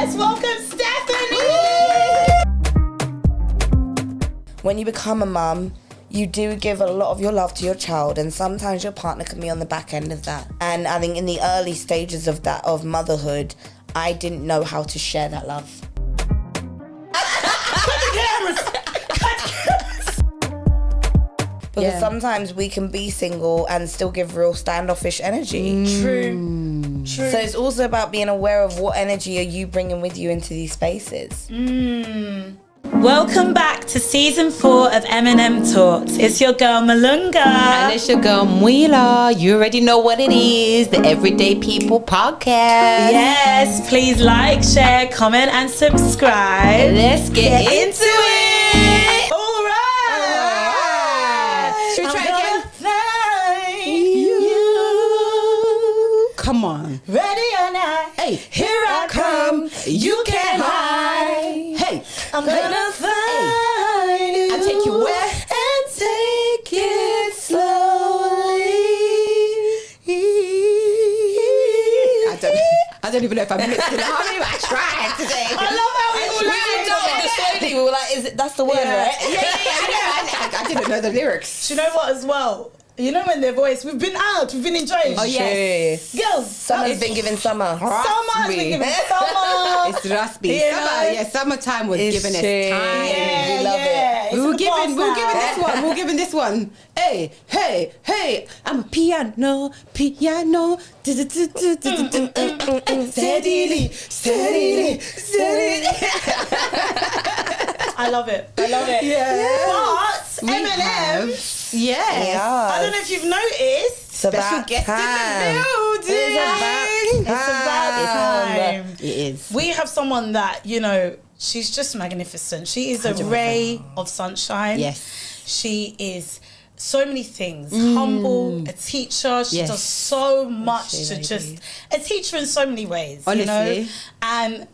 Let's welcome Stephanie! When you become a mum, you do give a lot of your love to your child, and sometimes your partner can be on the back end of that. And I think in the early stages of that, of motherhood, I didn't know how to share that love. Because sometimes we can be single and still give real standoffish energy. True. So it's also about being aware of what energy are you bringing with you into these spaces. Welcome back to season 4 of MNM Talks. It's your girl Malunga. And it's your girl Mwila. You already know what it is, the Everyday People podcast. Yes, please like, share, comment and subscribe. Let's get into it. All right. Should we try again? Come on. Ready or not, Hey, here I come. You can't hide. Hey, I'm gonna find you. I'll take you where? And take it slowly. I don't even know if I'm mixing it. How many I tried today? I love how we all Slowly, we were like, that's the word, right? I didn't know the lyrics. Do you know what as well? You know when their voice, we've been enjoying. Oh, yes. Girls, Summer's been given summer. Summer's been given summer. It's raspy. You know? Summertime was It's giving us true. time. Yeah, We love it. We were giving this one. Hey, hey, hey, I'm a piano. Steadily. I love it. Yeah. But We M&M, Yes. I don't know if you've noticed. Special guest in the building. It's about time. It is. We have someone that, you know, she's just magnificent. She is a 100%. ray of sunshine. Yes. She is so many things. Humble, a teacher. She Yes. does so much she, to lady? just... A teacher in so many ways, you know? Honestly. And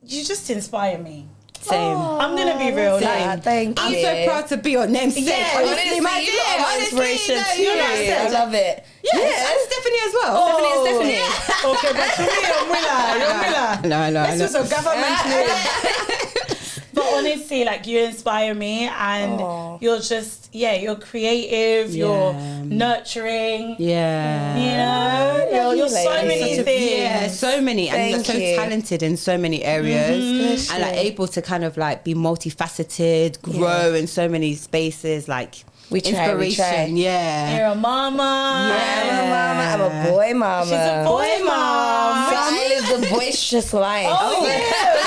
you just inspire me. Same. I'm going to be real. Like, Thank I'm you. so proud to be your namesake. Yeah, honestly, my you dear. are my Honestly, inspiration no, too. you're my I sister. love it. Yes, and Stephanie as well. Stephanie. Okay, but to me, you're Mwila. No, This was a government name. But honestly, like, you inspire me, and you're just, you're creative, you're nurturing, Yeah. you know, you're so lady. many Such a- things. Yeah, so many, and you're so Thank you. talented in so many areas, and like able to kind of like be multifaceted, grow in so many spaces, like We try, inspiration. Yeah. You're a mama. I'm a mama. I'm a boy mama. She's a boy mom. Style is the boisterous life. Oh, yeah.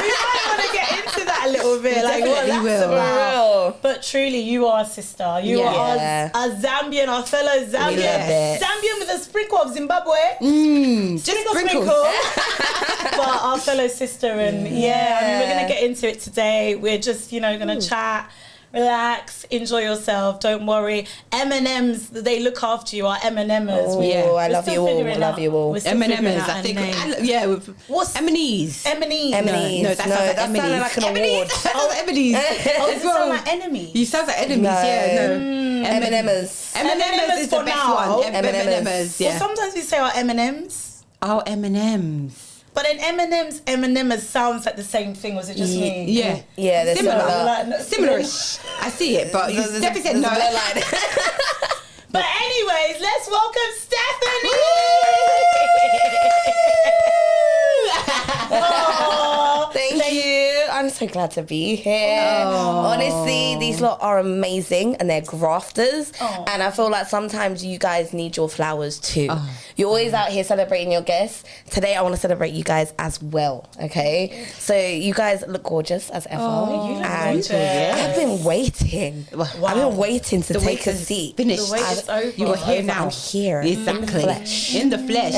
We might want to get into that a little bit. Like, what definitely that's will. about. But truly, you are a sister. You are Yeah. a Zambian, our fellow Zambian. love it. Zambian with a sprinkle of Zimbabwe. Just Sprinkle. sprinkles. But our fellow sister. And I mean, we're going to get into it today. We're just, going to chat. Relax, enjoy yourself, don't worry. M&Ms, they look after you, are M&Mers. Oh, Yeah. I love you all. I love you all. M&M's, I think. What's M&E's. M&Es? M&Es. No, that sounds like that sounded like an award. Oh, M&E's. Oh, does it sound like enemies? You sound like enemies, No. yeah. No. M&M's. M&M's is the for best now. one. M&M's. M&M's, Well, yeah. sometimes we say our M&Ms, Oh, M&M's. but then M&M's sounds like the same thing. Was it just me? Yeah. Yeah, they're Similar. similar. Like, no, Similar-ish. I see it, but you definitely said no. But anyways, let's welcome Stephanie. Oh, Thank you. I'm so glad to be here. Honestly, these lot are amazing and they're grafters. And I feel like sometimes you guys need your flowers too. You're always out here celebrating your guests. Today I want to celebrate you guys as well, okay? So you guys look gorgeous as ever. you look and gorgeous. I've been waiting. I've been waiting to take a seat. Finished. The wait is over. You are here Over, now. I'm here. Exactly. In the flesh. In the flesh.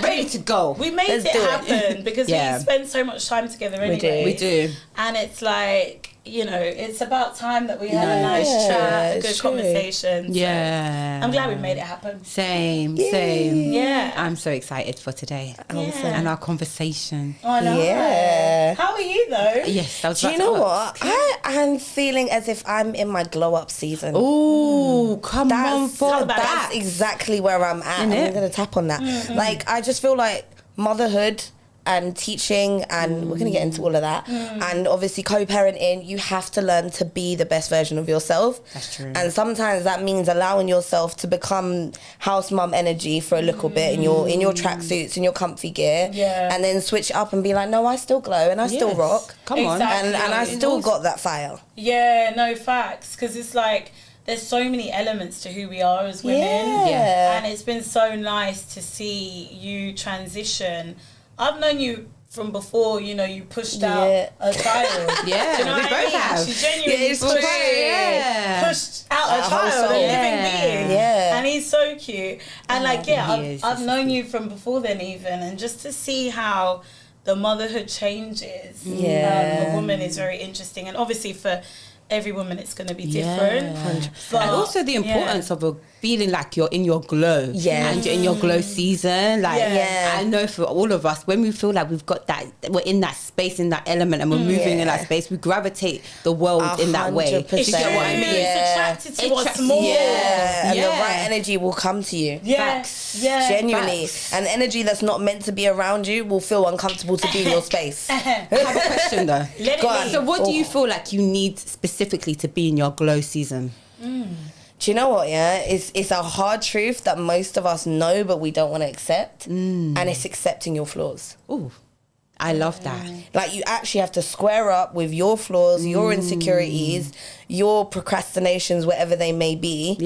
Ready to go. We made Let's it do it. happen because Yeah. we spend so much time together anyway. We do. And it's like, it's about time that we have a nice Yeah, chat, a it's good true. conversation. So Yeah. I'm glad we made it happen. Same. Yeah. I'm so excited for today. Yeah. And our conversation. I know. Yeah. How are you though? Yes, I was Do you about know to what? I'm feeling as if I'm in my glow up season. Oh, come on for about that. That's exactly where I'm at. Innit? I'm going to tap on that. Like, I just feel like motherhood and teaching, and we're going to get into all of that. And obviously co-parenting, you have to learn to be the best version of yourself. That's true. And sometimes that means allowing yourself to become house mum energy for a little bit in your tracksuits, in your comfy gear, and then switch up and be like, no, I still glow and I still rock. Come on. Exactly. And I still got that fire. Yeah, no, facts. Because it's like, there's so many elements to who we are as women. Yeah. And it's been so nice to see you transition. I've known you from before, you know, you pushed out a child. Yeah, Do you know we what both I mean? have. She genuinely pushed out a whole child, soul. a living being. Yeah. And he's so cute. And I've known you from before then even. And just to see how the motherhood changes a woman is very interesting. And obviously for every woman it's going to be different. But, and also the importance of feeling like you're in your glow. And you're in your glow season. Like, I know for all of us, when we feel like we've got that, we're in that space, in that element, and we're moving in that space, we gravitate the world in that way. 100%. You get what I mean? It's attracted to what's more. And the right energy will come to you. Genuinely. Facts. And energy that's not meant to be around you will feel uncomfortable to be in your space. I have a question though. So what do you feel like you need specifically to be in your glow season? Do you know what, it's a hard truth that most of us know but we don't want to accept, and it's accepting your flaws. Ooh, I love that. Like, you actually have to square up with your flaws, your insecurities, your procrastinations, whatever they may be,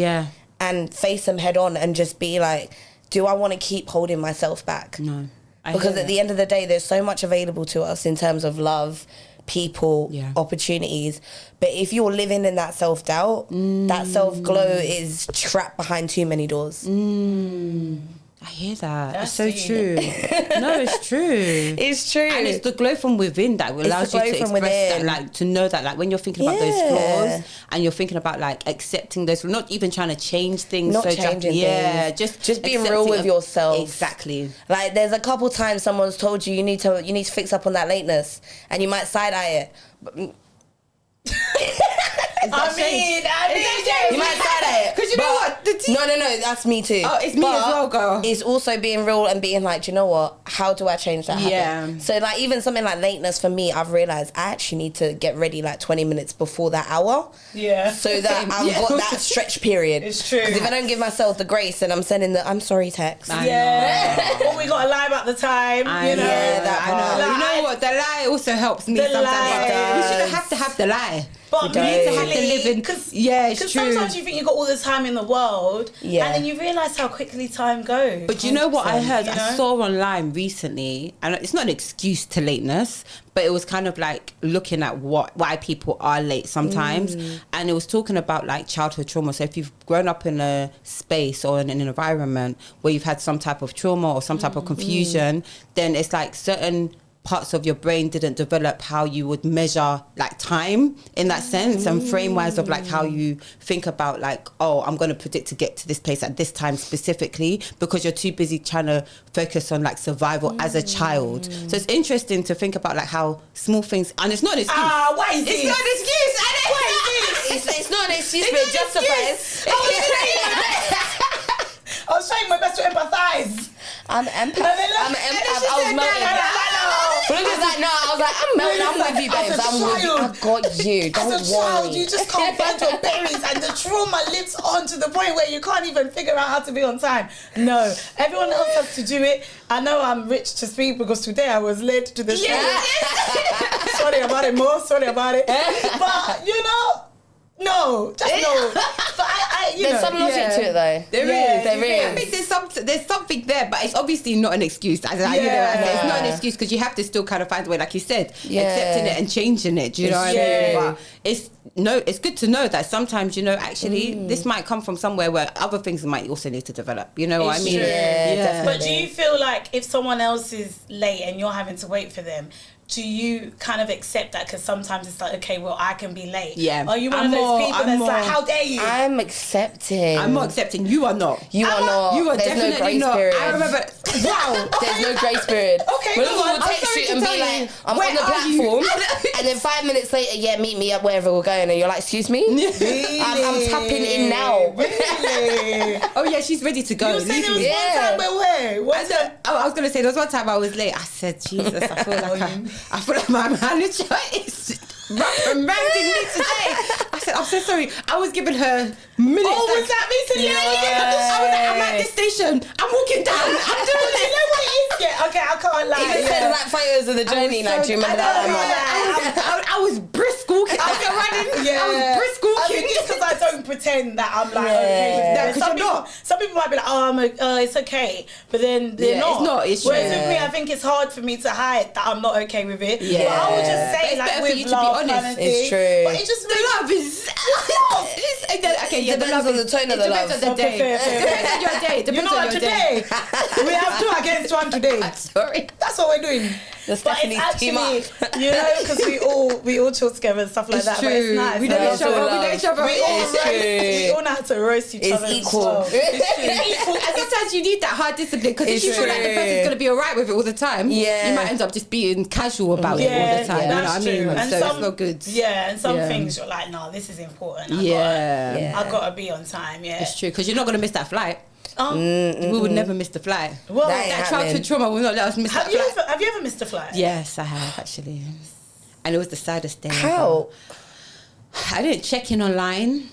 and face them head on and just be like, do I want to keep holding myself back? No. Because at the end of the day, there's so much available to us in terms of love, people, opportunities. But if you're living in that self-doubt, that self-glow is trapped behind too many doors. I hear that. That's it's so true. No, it's true. It's true. And it's the glow from within that allows you to express that, like, to know that, like, when you're thinking about those flaws and you're thinking about, like, accepting those, not even trying to change things. Not changing things. Just being real with yourself. Exactly. Like, there's a couple times someone's told you need to fix up on that lateness, and you might side-eye it. But, I mean, you might side it. Because you know what? No, that's me too. Oh, it's me as well, girl. It's also being real and being like, do you know what? How do I change that habit? Yeah. So, like, even something like lateness for me, I've realised I actually need to get ready like 20 minutes before that hour. Yeah. So that I've got that stretch period. It's true. Because if I don't give myself the grace and I'm sending the I'm sorry text. Or we got to lie about the time. I know. You know what? The lie also helps me sometimes. lie. We shouldn't have to have the lie. But we need to have to live in. It's true. Sometimes you think you've got all the time in the world, and then you realise how quickly time goes. But you know what I heard? You know? I saw online recently, and it's not an excuse to lateness, but it was kind of like looking at why people are late sometimes, and it was talking about like childhood trauma. So if you've grown up in a space or in an environment where you've had some type of trauma or some type of confusion, then it's like certain parts of your brain didn't develop how you would measure like time in that sense, and frame-wise of like how you think about like, oh, I'm going to predict to get to this place at this time specifically, because you're too busy trying to focus on like survival as a child. So it's interesting to think about like how small things, and it's not an excuse. Why is this? It's not an excuse. Why is this? It's not an excuse, but it justifies. I was trying my best to empathise. I'm empath. I was melting. I'm with you, babes. I got you. Don't As a worry. child, you just can't find your berries, and the trauma lives on to the point where you can't even figure out how to be on time. No, everyone else has to do it. I know I'm rich to speak because today I was late to the show. Sorry about it, Mo. Sorry about it. But you know. No, just no. But there's some logic to it, though. There is. There I think there's something there, but it's obviously not an excuse. It's not an excuse, because you have to still kind of find a way, like you said, accepting it and changing it. Do you know what I mean? But it's good to know that sometimes, you know, actually this might come from somewhere where other things might also need to develop. You know what I mean? Yeah, definitely. But do you feel like if someone else is late and you're having to wait for them, do you kind of accept that? Because sometimes it's like, okay, well, I can be late. Yeah. Are you one of those people that's like, how dare you? I'm accepting. I'm not accepting. You are not. You are not. You are There's definitely no grace not. period. I remember. Wow. There's no grace period. Okay, When go people on. will I'm text sorry you to and be tell like, you. I'm Where on the are you? platform, and then 5 minutes later, yeah, meet me up wherever we're going, and you're like, excuse me? Really? I'm tapping in now. Really? Oh yeah, she's ready to go. You said Leave there was me. one time, but where? What's that? I was gonna say there was one time I was late. I said, Jesus, I feel like my manager is reprimanding me today. I said, I'm so sorry. I was giving her minutes. Oh, was that me today? I was like, I'm at this station. I'm walking down. I'm doing You this. know what it is? Yeah, okay, I can't lie. Even send like photos of the journey, like, do you remember that? I was brisk walking. I was running. I was brisk I walking. think it's because I don't pretend that I'm like okay with Yeah. that. No, 'cause you're not. Some people might be like, oh, it's okay, but then they're Yeah, not. it's not, it's Whereas true. with me, I think it's hard for me to hide that I'm not okay with it. Yeah. But I would just But say it's like better for with you to be love, honest. kind of It's thing. true. But it just The makes love is. Okay, yeah, Depends love on is- the tone of the it depends love. on the day. Fair, fair, fair. Depends on your day. You Depends know on what? your day. Today we have 2 against 1 today. Sorry. That's what we're doing. The But it's Stephanie's team actually, up. you know, because we all chill together and stuff like It's that. true. But it's nice. We know Love each other. to We know love. each other. We all It's roast. true. We all know how to roast each It's other. as equal. well. It's equal. And sometimes you need that hard discipline because if It's you feel like the true. person's going to be alright with it all the time, Yeah. you might end up just being casual about it all the time. You know what I that's mean? true. And So some, it's not good. Yeah, and some Yeah. things you're like, no, this is important. Yeah. I gotta be on time. Yeah. It's true because you're not going to miss that flight. Oh, We would never miss the flight. well, That ain't That happening. childhood trauma will not let us miss have that you flight. ever missed a flight? Yes, I have actually. And it was the saddest day. How? I didn't check in online.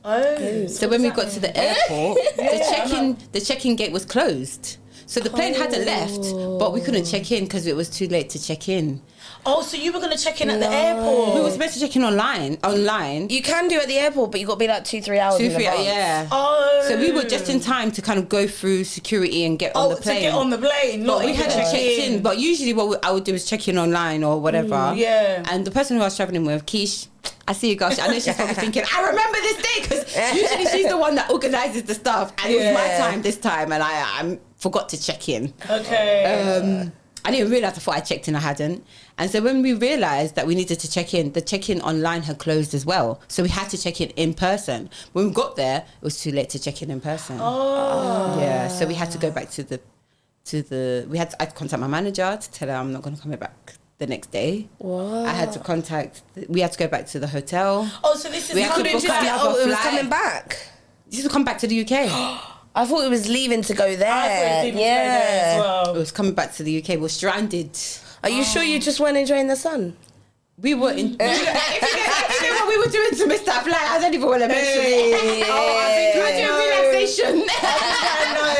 Oh, So when we got to the airport, the check-in gate was closed. So the plane hadn't left, but we couldn't check in because it was too late to check in. oh, so you were gonna check in at the airport? We were supposed to check in online. You can do it at the airport, but you got to be like 2-3 hours in advance. Yeah. Oh, So we were just in time to kind of go through security and get on the plane. to get on the plane. But Not we even hadn't check checked in. But usually what I would do is check in online or whatever. yeah. And the person who I was traveling with, Keish, I see you guys. I know she's probably thinking, I remember this day because usually she's the one that organises the stuff. And it was my time this time and I forgot to check in. Okay. I didn't realise, I thought I checked in, I hadn't. And so when we realised that we needed to check in, the check-in online had closed as well. So we had to check in person. When we got there, it was too late to check in person. Oh. Yeah, so we had to go back to the I had to contact my manager to tell her I'm not going to come back the next day. What? I had to we had to go back to the hotel. Oh, so this is We had to coming book back. another Oh, it was flight. coming back. This will come back to the UK. I thought it was leaving to go there. I thought it was even there as It well. was coming back to the UK. We're stranded. Are you sure you just weren't enjoying the sun? We were in. If you know what we were doing to miss that flight, I don't even want to mention it. We were doing relaxation.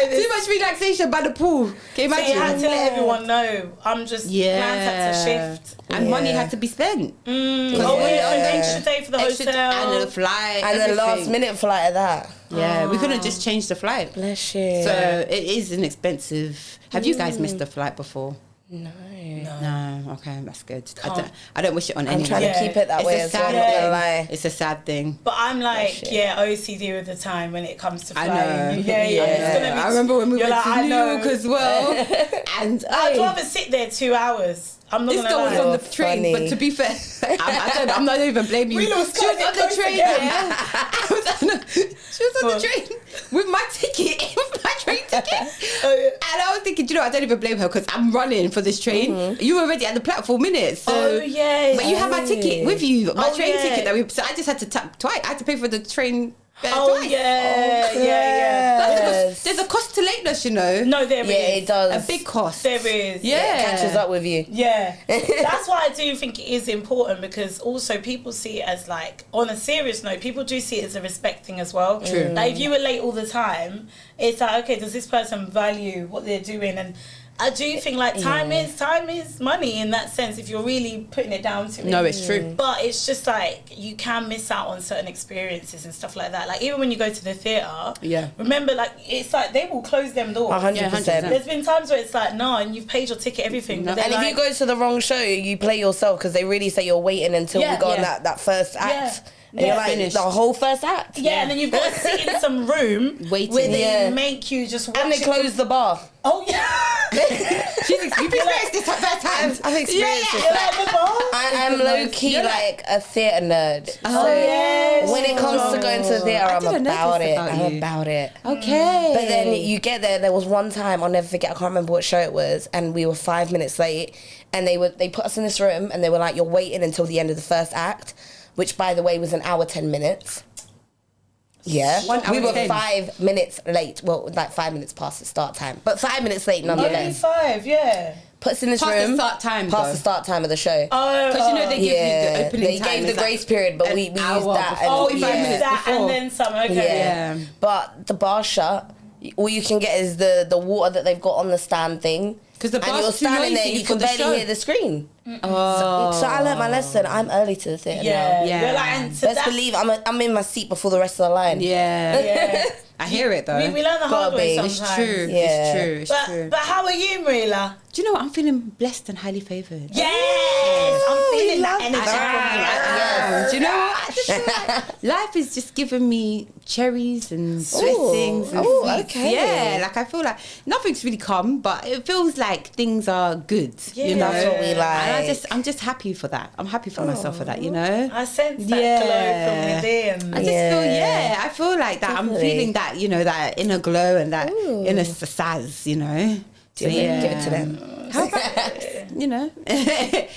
Too much relaxation by the pool. Can you So you had imagine? to let everyone know. I'm just plans had to shift. And money had to be spent. Oh, an extra day for the Extra hotel. and the flight. And the everything. last minute flight of that. Yeah, we couldn't just change the flight. Bless you. So it is an expensive. Have you guys missed a flight before? No. No, okay, that's good. I don't wish it on I'm anyone. trying to keep it that It's way a as well, sad not gonna thing. lie. It's a sad thing. But I'm like, shit. OCD with the time when it comes to I flying. know. Yeah. It's gonna be I remember when we you're went like, to I New know. York as well. And I'd rather sit there 2 hours. I'm not this gonna girl lie. was on the You're train, funny. but to be fair, I'm not even blaming you. We lost She was quite on the close train, together. yeah. She was on the train with my ticket, with my train ticket. And I was thinking, do you know, I don't even blame her because I'm running for this train. You were already at the platform, innit? So, Oh, yes. But you have my ticket with you, my Oh, train yeah. ticket. So I just had to tap twice. I had to pay for the train. Oh, twice. yeah. There's a cost to lateness, you know. No, there is. Yeah, it does. A big cost. There is. Yeah. It catches up with you. Yeah, that's why I do think it is important because also people see it as like, on a serious note, people do see it as a respect thing as well. True. Like if you were late all the time, it's like, okay, does this person value what they're doing? And I do think like time is money in that sense if you're really putting it down to it. No, it's true. But it's just like you can miss out on certain experiences and stuff like that. Like even when you go to the theatre, remember like it's like they will close them doors. 100%. There's been times where it's like no, and you've paid your ticket, everything. But And if you go to the wrong show, you play yourself because they really say you're waiting until we go on that first act. And you're like, finished. the whole first act. Yeah, and then you've got to sit in some room Waiting. where they Yeah. make you just watch And they it. close the bar. Oh, yeah. You've experienced this at that time. I've experienced You're this. like the bar. I'm low-key You're like a theatre nerd. Oh, So yes. when it comes to going to the theatre, I'm didn't know about this it. about I'm you. about it. Okay. But then you get there was one time, I'll never forget, I can't remember what show it was, and we were 5 minutes late, and they put us in this room, and they were like, you're waiting until the end of the first act, which, by the way, was an hour, 10 minutes. Yeah. 1 hour We were 10. 5 minutes late. Well, like 5 minutes past the start time. But 5 minutes late Only nonetheless. 5, yeah. Put us in this Past room. the start time, Past though. the start time of the show. Oh, Because you know they give you the opening they time. gave It's the grace period, but an we used hour that. before. Oh, 45 yeah. minutes That before. and then some. Okay. Yeah. But the bar shut. All you can get is the water that they've got on the stand thing. 'Cause the and bar's you're too standing there, noisy you for can the barely show. hear the screen. Oh. So I learnt my lesson. I'm early to the theatre Yeah. now. Yeah. You're like, and so Best that, believe I'm in my seat before the rest of the line. Yeah. yeah. I hear it, though. we learn the hard Gotta way be. sometimes. It's true. Yeah. It's true. It's true. But how are you, Marilla? Do you know what? I'm feeling blessed and highly favoured. Yes! I'm feeling that energy I from you. am. Do you know what? I just feel like life is just giving me cherries and blessings and Ooh, sweets. okay. Yeah, like I feel like nothing's really come, but it feels like things are good. You know, That's what we like. And I'm just happy for that. I'm happy for myself for that. You know. I sense that Yeah. glow from within. I just feel, I feel like that. Definitely. I'm feeling that, that inner glow and that inner sazz, So, Give it to them. How about,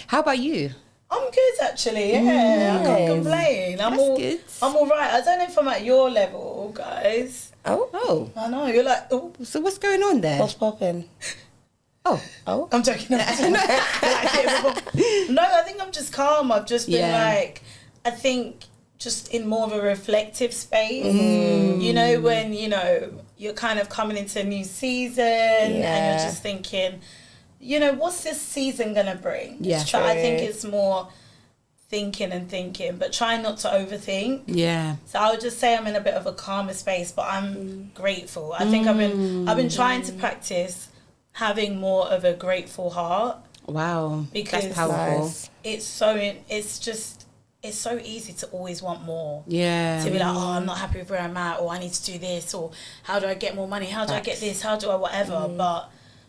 how about you? I'm good actually, yeah. I can't complain. Good. I'm all right. I don't know if I'm at your level, guys. Oh, I know, you're like, oh, so what's going on there? What's popping? Oh, I'm joking. No, I think I'm just calm. I've just been like, I think just in more of a reflective space. You know, when, you're kind of coming into a new season and you're just thinking, what's this season going to bring? Yeah. So I think it's more thinking, but trying not to overthink. Yeah. So I would just say I'm in a bit of a calmer space, but I'm grateful. I think I've been trying to practice having more of a grateful heart. Wow. Because that's powerful. Nice. It's so easy to always want more. Yeah. To be like, I'm not happy with where I'm at, or I need to do this, or how do I get more money? How do I get this? How do I whatever? But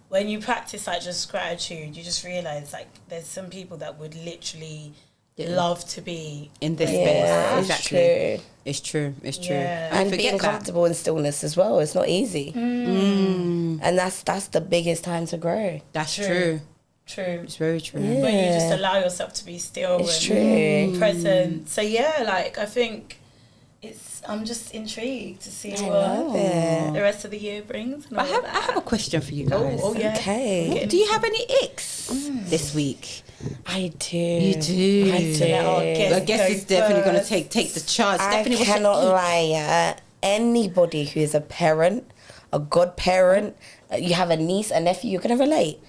when you practice like just gratitude, you just realise like there's some people that would literally love to be in this Yeah, space. Exactly. true. It's true. It's true. Yeah. I And forget being that. comfortable in stillness as well. It's not easy. And that's the biggest time to grow. That's True. true. true. It's very true. Yeah. When you just allow yourself to be still It's and true. present. So yeah, like I think I'm just intrigued to see love what it. the rest of the year brings. And I all have, that. I have a question for you guys. Oh yeah. Okay. Do you have any icks this week? I do. You do. I do. Let our guest I guess go it's definitely going to first. take the charge. I Definitely what's your cannot ick? lie. Yeah. Anybody who is a parent, a godparent, you have a niece, a nephew, you're going to relate.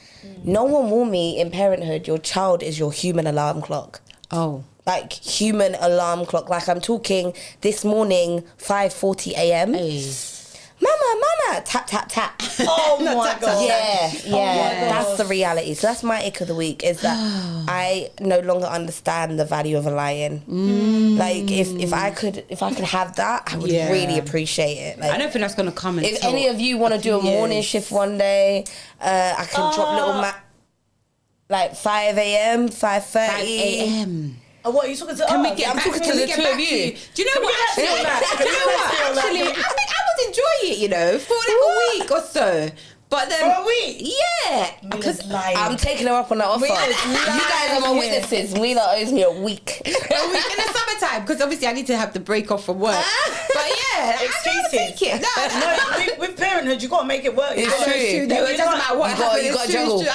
No one warned me in parenthood, your child is your human alarm clock. Oh. Like human alarm clock. Like I'm talking this morning, 5:40 a.m. Hey. Mama, tap, tap, tap. Oh my god. Yeah, God. that's the reality. So that's my ick of the week is that I no longer understand the value of a lion. Like if I could have that, I would Yeah. really appreciate it. Like, I don't think that's going to come until... if any of you want to do a morning years. shift one day, I can drop little like 5 a.m, 5:30. 5 a.m. Oh, what are you talking to? Can we us? get I'm back, talking can to we the get two back of to you. Do you know what? get Actually, back to do you know what? that? Actually, I think I would enjoy it, for like a week or so. But then, For a week? Yeah. Because I'm taking her up on that offer. You guys are my witnesses. Mila owes me a week. a week in the summertime, because obviously I need to have the break off from work. But yeah, Excuses. I take it. No, with parenthood, you gotta make it work. It's gotta- true. It doesn't matter what You gotta- happens. you gotta it's true, juggle. it's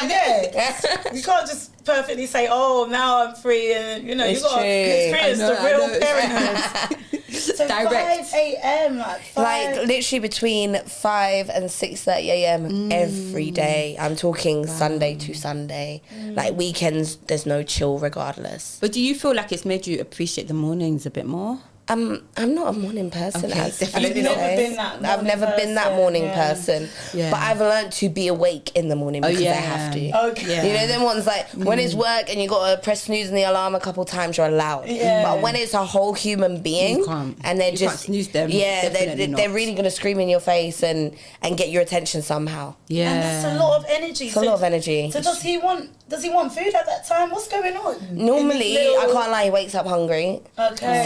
true. Yeah. You can't just perfectly say, "Oh, now I'm free," and you It's got to true. experience I know, the I real know. parenthood. So Direct. 5 a.m. like 5. Like literally between 5 and 6:30 a.m. every day. I'm talking Sunday to Sunday. Like weekends, there's no chill regardless. But do you feel like it's made you appreciate the mornings a bit more? I'm not a morning person. Okay, definitely not. I've never been that morning person. Yeah. But I've learned to be awake in the morning because I have to. Okay. Yeah. You know, them ones like when it's work and you got to press snooze in the alarm a couple times, you're allowed. Yeah. But when it's a whole human being, You can't. and they're You just can't snooze them. yeah, Definitely not. they're really gonna scream in your face and get your attention somehow. Yeah. And that's a lot of energy. It's a lot of energy. So does he want food at that time? What's going on? Normally, In his little- I can't lie, he wakes up hungry. Okay.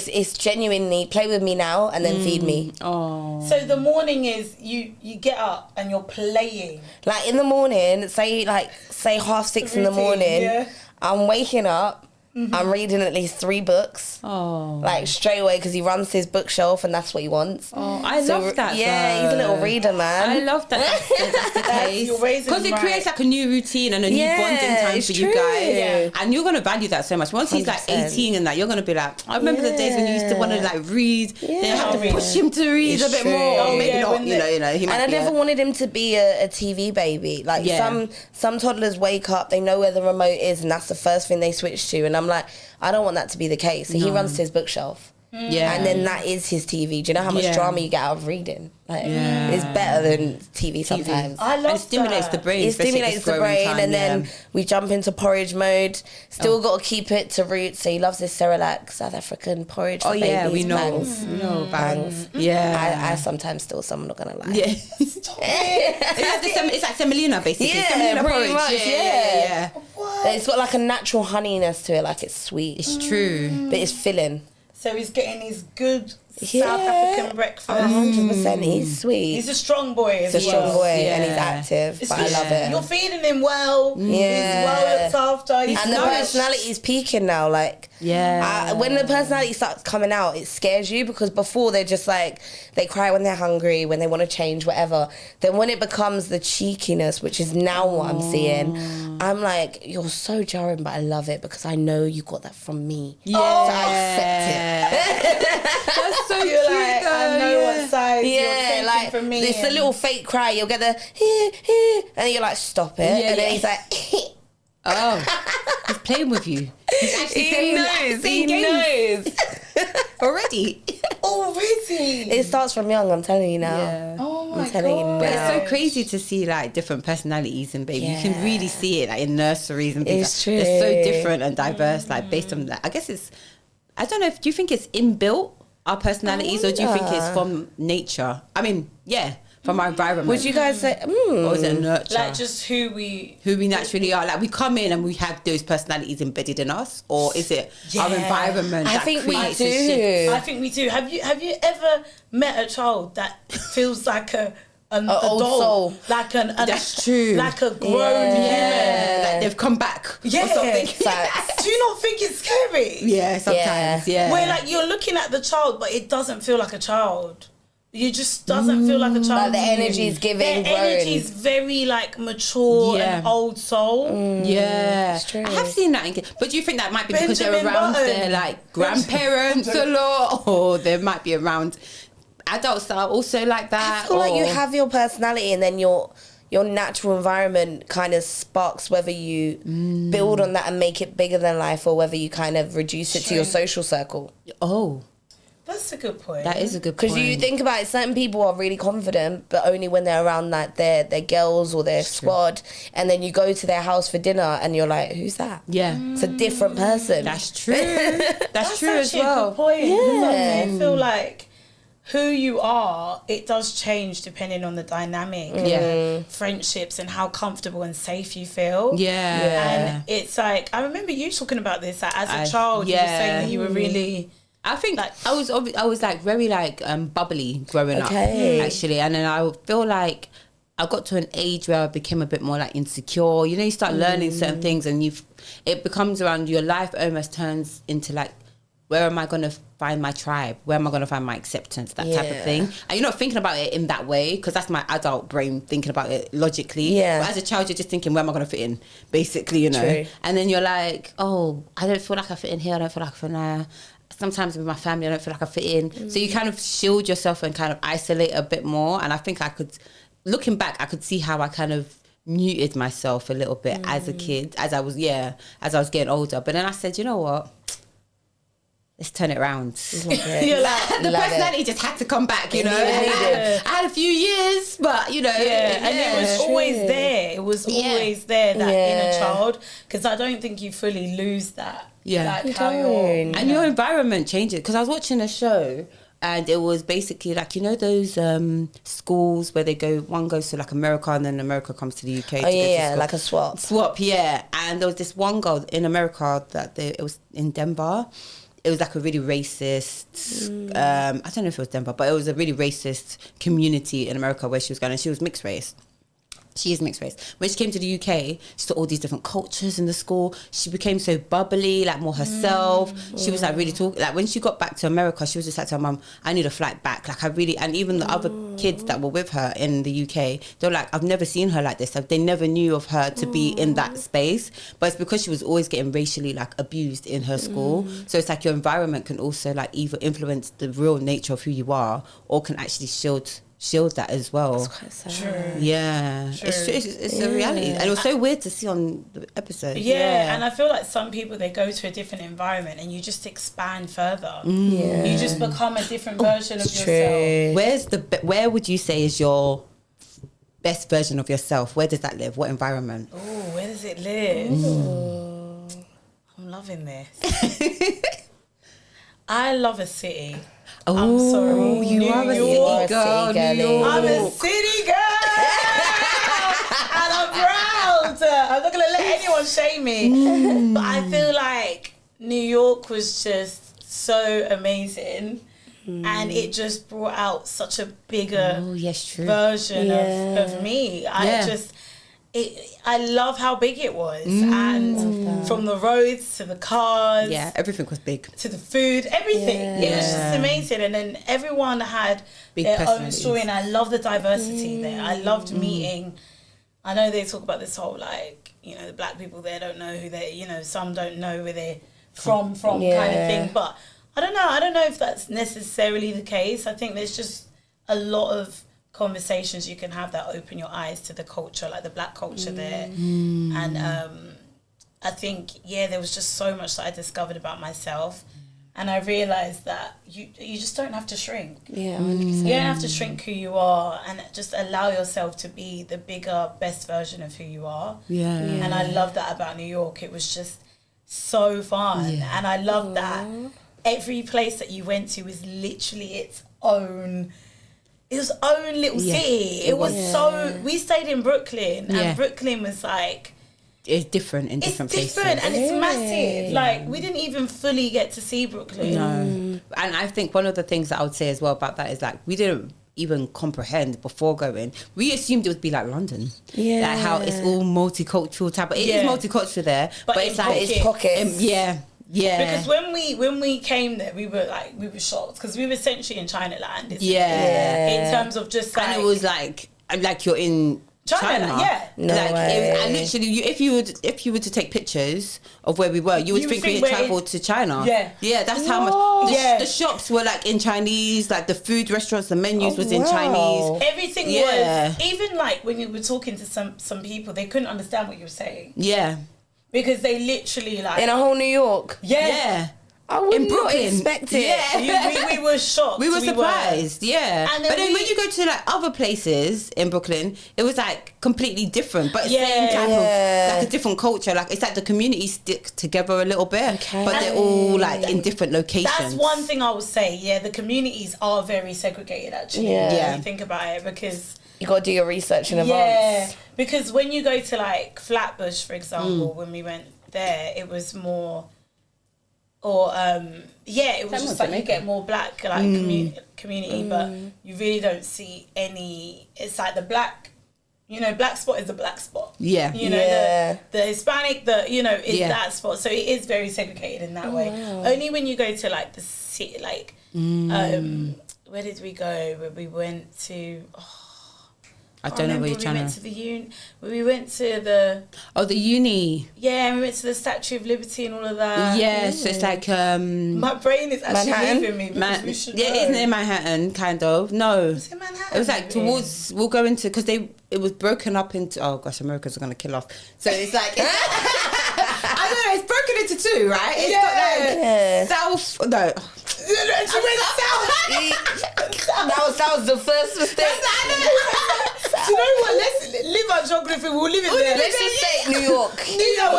So it's genuinely play with me now and then feed me. Oh. So the morning is you get up and you're playing. Like in the morning, say 6:30 in the Routine, morning, yeah. I'm waking up, I'm reading at least 3 books. Oh. Like straight away because he runs to his bookshelf and that's what he wants. Oh, I love that. Yeah, he's a little reader, man. I love that. That's the case. You're raising Because it right. creates like a new routine and a new Yeah, bonding time it's for you true. guys. Yeah. And you're gonna value that so much. Once he's like 100%. 18 and that, you're gonna be like, I remember the days when you used to want to like read. Then you have to Yeah. push him to read It's a bit true. more. Oh, Or maybe yeah, not. when You know. He might And I be never wanted him to be a TV baby. Like Yeah. some toddlers wake up, they know where the remote is, and that's the first thing they switch to. And I'm like, I don't want that to be the case. So he runs to his bookshelf. Yeah. And then that is his TV. Do you know how much Yeah. drama you get out of reading? Like, Yeah. it's better than TV sometimes. I love and it stimulates that. the brain. It especially at stimulates this the growing brain, time, and then yeah. we jump into porridge mode. Still got to keep it to roots. So he loves this Cerelac South African porridge. Oh for yeah, babies, we know. bangs. We know Bangs. Yeah. I sometimes still some. I'm not gonna lie. Yeah. it's like semolina basically. Yeah, Semolina pretty porridge. much, Yeah. It's got like a natural honeyness to it. Like it's sweet, It's true. but it's filling. So he's getting his good Yeah. South African breakfast. 100%. He's sweet. He's a strong boy as He's a strong well. boy, Yeah. and he's active. It's But I good. love it. You're feeding him well. Yeah. He's well looked after. He's And the nourished. personality is peaking now. Like, Yeah. when the personality starts coming out, it scares you because before they're just like, they cry when they're hungry, when they want to change, whatever. Then when it becomes the cheekiness, which is now what I'm seeing, I'm like, you're so jarring, but I love it because I know you got that from me. Yeah. So I accept it. That's so You're cute. like, I though, know yeah. what size you're Yeah, taking like from me. it's a and- little fake cry. You'll get the and then you're like, stop it, Yeah, and then yeah. he's like, Oh, he's playing with you. He's actually he playing knows, he playing games knows. already. Already. It starts from young. I'm telling you now. Yeah. Oh my I'm telling you god. But now. it's so crazy to see like different personalities in baby. You Yeah. can really see it like in nurseries and things. It's like, they're so true. different and diverse, like based on that. I guess it's. I don't know. Do you think it's inbuilt our personalities, or do you think it's wonder. from nature? I mean, yeah, from our environment. Would you guys say? or is it nurture? Like just who we. who we naturally are, like we come in and we have those personalities embedded in us, or is it our Yeah. environment I that think we creates a shift? do. I think we do. Have you ever met a child that feels like an old adult, soul. like an That's true. like a grown Yeah, like human? they've come back Yeah. or something. Facts. Do you not think it's scary? Yeah, sometimes. Yeah. Where like you're looking at the child, but it doesn't feel like a child. You just doesn't feel like a child. Like the to you. energy is giving, Their energy is grown. very like mature Yeah. and old soul. Yeah, It's true. I have seen that. But do you think that might be because they're Benjamin around Button. their like grandparents a lot, or they might be around adults that are also like that? I feel like you or- have your personality, and then your natural environment kind of sparks whether you build on that and make it bigger than life, or whether you kind of reduce it to your Shrink. social circle. Oh, That's a good point. that is a good point. Because you think about it, certain people are really confident, but only when they're around like their girls or their squad, and then you go to their house for dinner and you're like, who's that? Yeah, It's a different person. that's true. That's true as actually a well. good point. Yeah. I feel like who you are, it does change depending on the dynamic. Yeah. Friendships and how comfortable and safe you feel. Yeah. And it's like, I remember you talking about this, like, as a I- child, you were yeah. saying that you were really... I think I was like very like bubbly growing Okay. up actually, and then I feel like I got to an age where I became a bit more like insecure. You know, you start learning certain things, and it becomes around your life almost turns into like, where am I going to find my tribe? Where am I going to find my acceptance? That type of Yeah. thing. And you're not thinking about it in that way, because that's my adult brain thinking about it logically. Yeah. But as a child, you're just thinking, where am I going to fit in? Basically, you know. True. And then you're like, oh, I don't feel like I fit in here. I don't feel like I fit in there. Sometimes with my family, I don't feel like I fit in. So you kind of shield yourself and kind of isolate a bit more. And I think looking back, I could see how I kind of muted myself a little bit as a kid, as I was getting older. But then I said, you know what? let's turn it around. You're like, The personality just had to come back, you know. Yeah. I had a few years, but you know, and it was always there. It was always there, that inner child, because I don't think you fully lose that. Yeah. Like how you're, And your environment changes. Because I was watching a show, and it was basically like, you know, those schools where one goes to like America, and then America comes to the UK. Oh yeah, like a swap. Yeah. And there was this one girl in America it was in Denver. It was like a really racist, I don't know if it was Denver, but it was a really racist community in America where she was going, and she was mixed race. She is mixed race. When she came to the UK, she saw all these different cultures in the school. She became so bubbly, like more herself. She was like really talking. Like when she got back to America, she was just like to her mum, I need a flight back. Like and even the other kids that were with her in the UK, they were like, I've never seen her like this. Like, they never knew of her to be in that space. But it's because she was always getting racially like abused in her school. So it's like your environment can also like either influence the real nature of who you are, or can actually shield that as well. That's quite sad. True. Yeah. True. It's a reality. And it was so weird to see on the episode. Yeah, and I feel like some people, they go to a different environment and you just expand further. Yeah. You just become a different version of yourself. Where would you say is your best version of yourself? Where does that live? What environment? Oh, where does it live? I'm loving this. I love a city. I'm sorry. You are a York. city girl. New York. I'm a city girl. And I'm proud. I'm not going to let anyone shame me. But I feel like New York was just so amazing. And it just brought out such a bigger version of me. I love how big it was, and from the roads to the cars, everything was big, to the food, everything. It was just amazing, and then everyone had their own story, and I love the diversity there. I loved meeting. I know they talk about this whole, like, you know, the black people there don't know who they, you know, some don't know where they're from kind of thing, but I don't know if that's necessarily the case. I think there's just a lot of conversations you can have that open your eyes to the culture, like the black culture there. And I think, there was just so much that I discovered about myself. And I realised that you just don't have to shrink. Yeah, 100%. You don't have to shrink who you are, and just allow yourself to be the bigger, best version of who you are. And I love that about New York. It was just so fun. And I love that every place that you went to was literally its own little city. It was so. We stayed in Brooklyn, and Brooklyn was like, it's different in different places. It's different, and it's massive. Like, we didn't even fully get to see Brooklyn. No. And I think one of the things that I would say as well about that is, like, we didn't even comprehend before going. We assumed it would be like London. Like how it's all multicultural type. It is multicultural there, but it's like it's pockets. Because when we came there, we were shocked, because we were essentially in Chinaland. In terms of just like, and it was like you're in China. No way. And literally, if you were to take pictures of where we were, you would think we had travelled to China. That's how much. The shops were like in Chinese, like the food restaurants, the menus was in Chinese. Everything was, even like when you were talking to some people, they couldn't understand what you were saying. Because they literally, like, in a whole New York. I would not expect it. We were shocked. We were surprised. And but then when you go to like other places in Brooklyn, it was like completely different, but same type of, like, a different culture. Like, it's like the communities stick together a little bit, but they're all like in different locations. That's one thing I would say. The communities are very segregated, actually. When you think about it, because you got to do your research in advance. Because when you go to like Flatbush, for example, when we went there, it was more, it was just like you get more black like community, but you really don't see any. It's like the black, black spot is the black spot. The Hispanic, is that spot. So it is very segregated in that way. Only when you go to like the city, like where did we go? Where we went to. I don't know where you're trying to... We went to the... Oh, the uni. Yeah, we went to the Statue of Liberty and all of that. Yeah, so it's like... My brain is actually leaving me. We should know. It isn't in Manhattan, kind of. No. It's in Manhattan. It was like towards... We'll go into... Because it was broken up into... Oh, gosh, Americans are going to kill off. So it's like... I don't know, it's broken into two, right? It's got like south. No. She went south. That was the first mistake. Do you know what? Let's live our geography. We'll live it there. Let's just say New York. New York.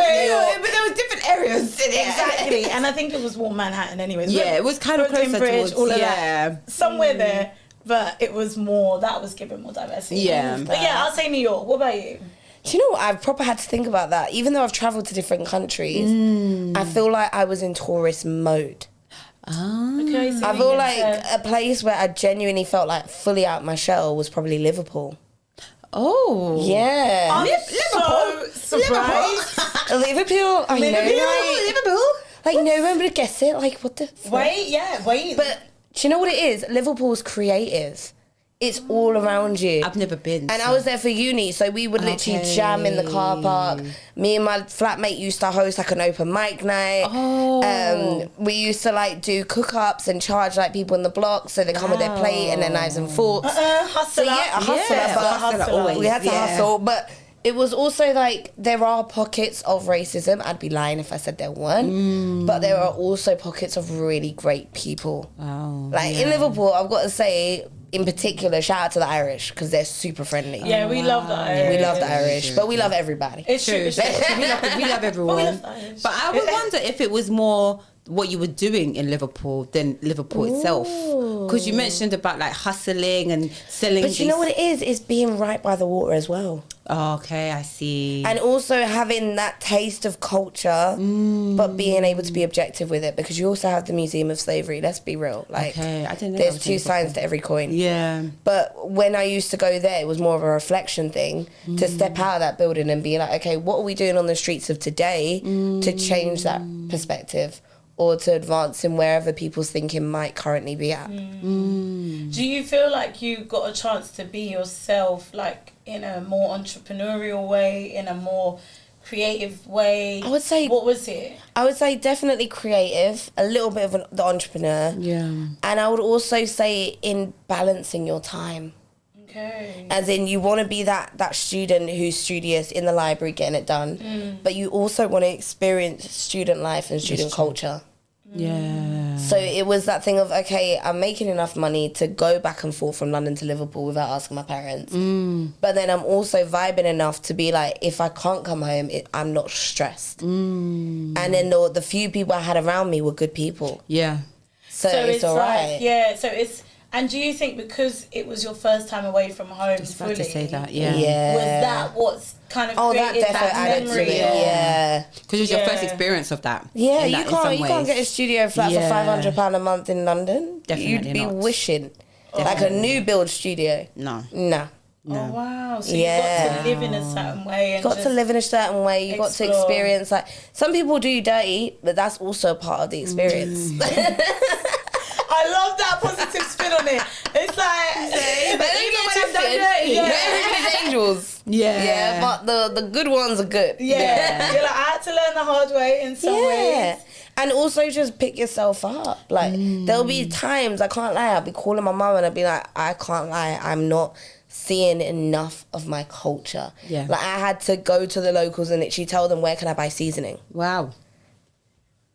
But there was different areas. Exactly. And I think it was more Manhattan anyways. Yeah, it was kind of Brooklyn closer Bridge, towards, all of yeah. that. Somewhere there. But it was more, that was given more diversity. Yeah. But yeah, I'll say New York. What about you? Do you know what? I've proper had to think about that. Even though I've travelled to different countries, I feel like I was in tourist mode. Okay, so I feel like a place where I genuinely felt like fully out my shell was probably Liverpool. Oh. Yeah. I'm so surprised. Liverpool. I know. Liverpool. Like, no one would guess it. Like, what the fuck? Wait. But do you know what it is? Liverpool's creative. It's all around you. I've never been. And I was there for uni, so we would literally jam in the car park. Me and my flatmate used to host like an open mic night. Oh. We used to like do cook-ups and charge like people in the block, so they come with their plate and their knives and forks. Hustler. So yeah, a hustler. Yeah, but hustler always, we had to yeah. hustle, but it was also like there are pockets of racism. I'd be lying if I said there weren't. But there are also pockets of really great people. Wow. Like in Liverpool, I've got to say, in particular, shout out to the Irish because they're super friendly. Yeah, we love the Irish. We love the Irish, but we love everybody. It's true. we love everyone. We love the Irish. But I would wonder if it was more what you were doing in Liverpool than Liverpool itself. Because you mentioned about like hustling and selling. But you know what it is? It's being right by the water as well. Oh, okay, I see. And also having that taste of culture, but being able to be objective with it, because you also have the Museum of Slavery. Let's be real. Like, Okay, I didn't know that there's was two in sides to every coin. Yeah. But when I used to go there, it was more of a reflection thing to step out of that building and be like, okay, what are we doing on the streets of today to change that perspective or to advance in wherever people's thinking might currently be at? Do you feel like you got a chance to be yourself, like in a more entrepreneurial way, in a more creative way? I would say, what was it? I would say definitely creative, a little bit of the entrepreneur. Yeah. And I would also say in balancing your time. Okay. As in, you want to be that student who's studious in the library getting it done, but you also want to experience student life and student culture. Yeah. So it was that thing of, okay, I'm making enough money to go back and forth from London to Liverpool without asking my parents. But then I'm also vibing enough to be like, if I can't come home, I'm not stressed. And then the few people I had around me were good people. Yeah. So it's all right. Like, yeah, so it's... And do you think because it was your first time away from home I was about fully, to say that, yeah. was that what's kind of that created definitely that added to memory? it. Yeah. Because it was your first Yeah. experience of that. Yeah, in you that- in some can't ways. get a studio flat Yeah. for £500 a month in London. Definitely You'd be not. wishing. Like a new build studio. No. No. Oh, wow. So Yeah. you got to live in a certain way. And Got just to live in a certain way. You got to explore. experience, like, some people do dirty, but that's also a part of the experience. I love that positive spin on it. It's like... But even when I've done dirty, not everybody's angels. Yeah. Yeah, but the good ones are good. Yeah. You're like, I had to learn the hard way in some ways. And also just pick yourself up. Like, there'll be times, I can't lie, I'll be calling my mum and I'll be like, I can't lie, I'm not seeing enough of my culture. Yeah. Like, I had to go to the locals and literally tell them, where can I buy seasoning? Wow.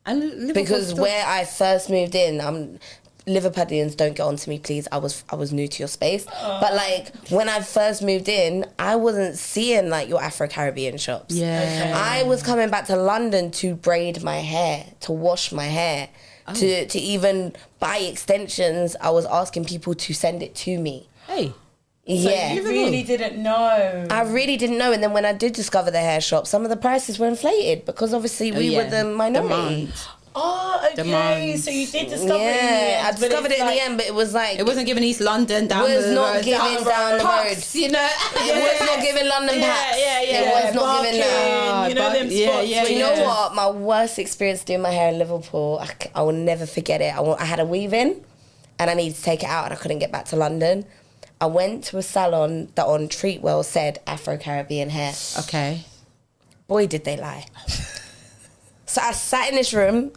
And Liverpool Because still- where I first moved in, Liverpudlians, don't get on to me, please. I was new to your space. But, like, when I first moved in, I wasn't seeing, like, your Afro-Caribbean shops. Yeah. I was coming back to London to braid my hair, to wash my hair, to even buy extensions. I was asking people to send it to me. Hey. Yeah. You really didn't know. I really didn't know. And then when I did discover the hair shop, some of the prices were inflated because obviously we were the minority. Demand. Oh, okay. Demand. So you did discover it in the Yeah, end. I but discovered it's it in like- the end, but it was like... It wasn't giving East London down was the not road. giving down the road. Pops, you know. It was not giving London packs. Yeah. It was not giving that. Barking, you know them Yeah, spots. yeah, where Do you know yeah. what? My worst experience doing my hair in Liverpool, I will never forget it. I had a weave-in and I needed to take it out and I couldn't get back to London. I went to a salon that on Treatwell said Afro-Caribbean hair. Okay. Boy, did they lie. So I sat in this room.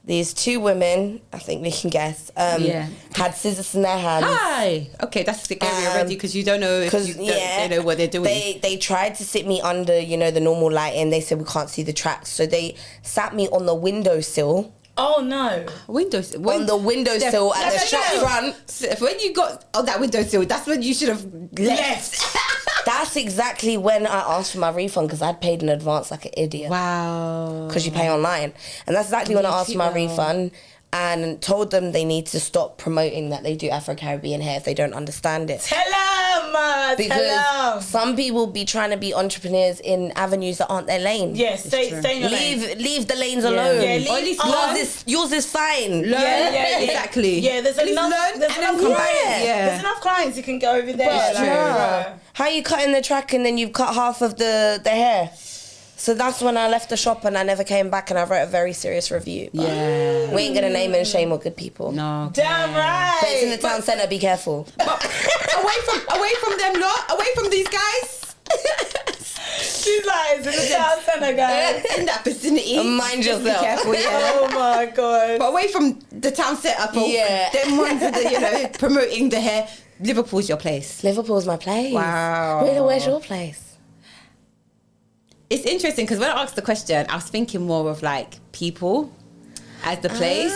These two women, I think we can guess, had scissors in their hands. Hi. Okay, that's scary already because you don't know if they know what they're doing. They tried to sit me under, the normal lighting. They said we can't see the tracks. So they sat me on the windowsill Oh no. Windowsill. On the windowsill at the shop front. When you got on that windowsill, that's when you should have left. That's exactly when I asked for my refund because I'd paid in advance like an idiot. Wow. Because you pay online. And that's exactly when I asked for my refund and told them they need to stop promoting that they do Afro-Caribbean hair if they don't understand it. Tell them! Because some people be trying to be entrepreneurs in avenues that aren't their lane. Yes, stay in your lane. Leave the lanes alone. Yeah, leave yours is fine. Learn. Yeah, exactly. Yeah, there's enough clients. There's enough clients you can go over there. How you cutting the track and then you've cut half of the hair? So that's when I left the shop and I never came back and I wrote a very serious review. Yeah. We ain't gonna name and shame or good people. No. Damn right. But it's in the town centre, be careful. But away from them lot, away from these guys. She's like, it's in the town centre, guys. In that vicinity. Mind Just yourself. Be careful, yeah. Oh my God. But away from the town centre folk, them ones that are, promoting the hair, Liverpool's your place. Liverpool's my place. Wow. Really, where's your place? It's interesting because when I asked the question, I was thinking more of like people as the place.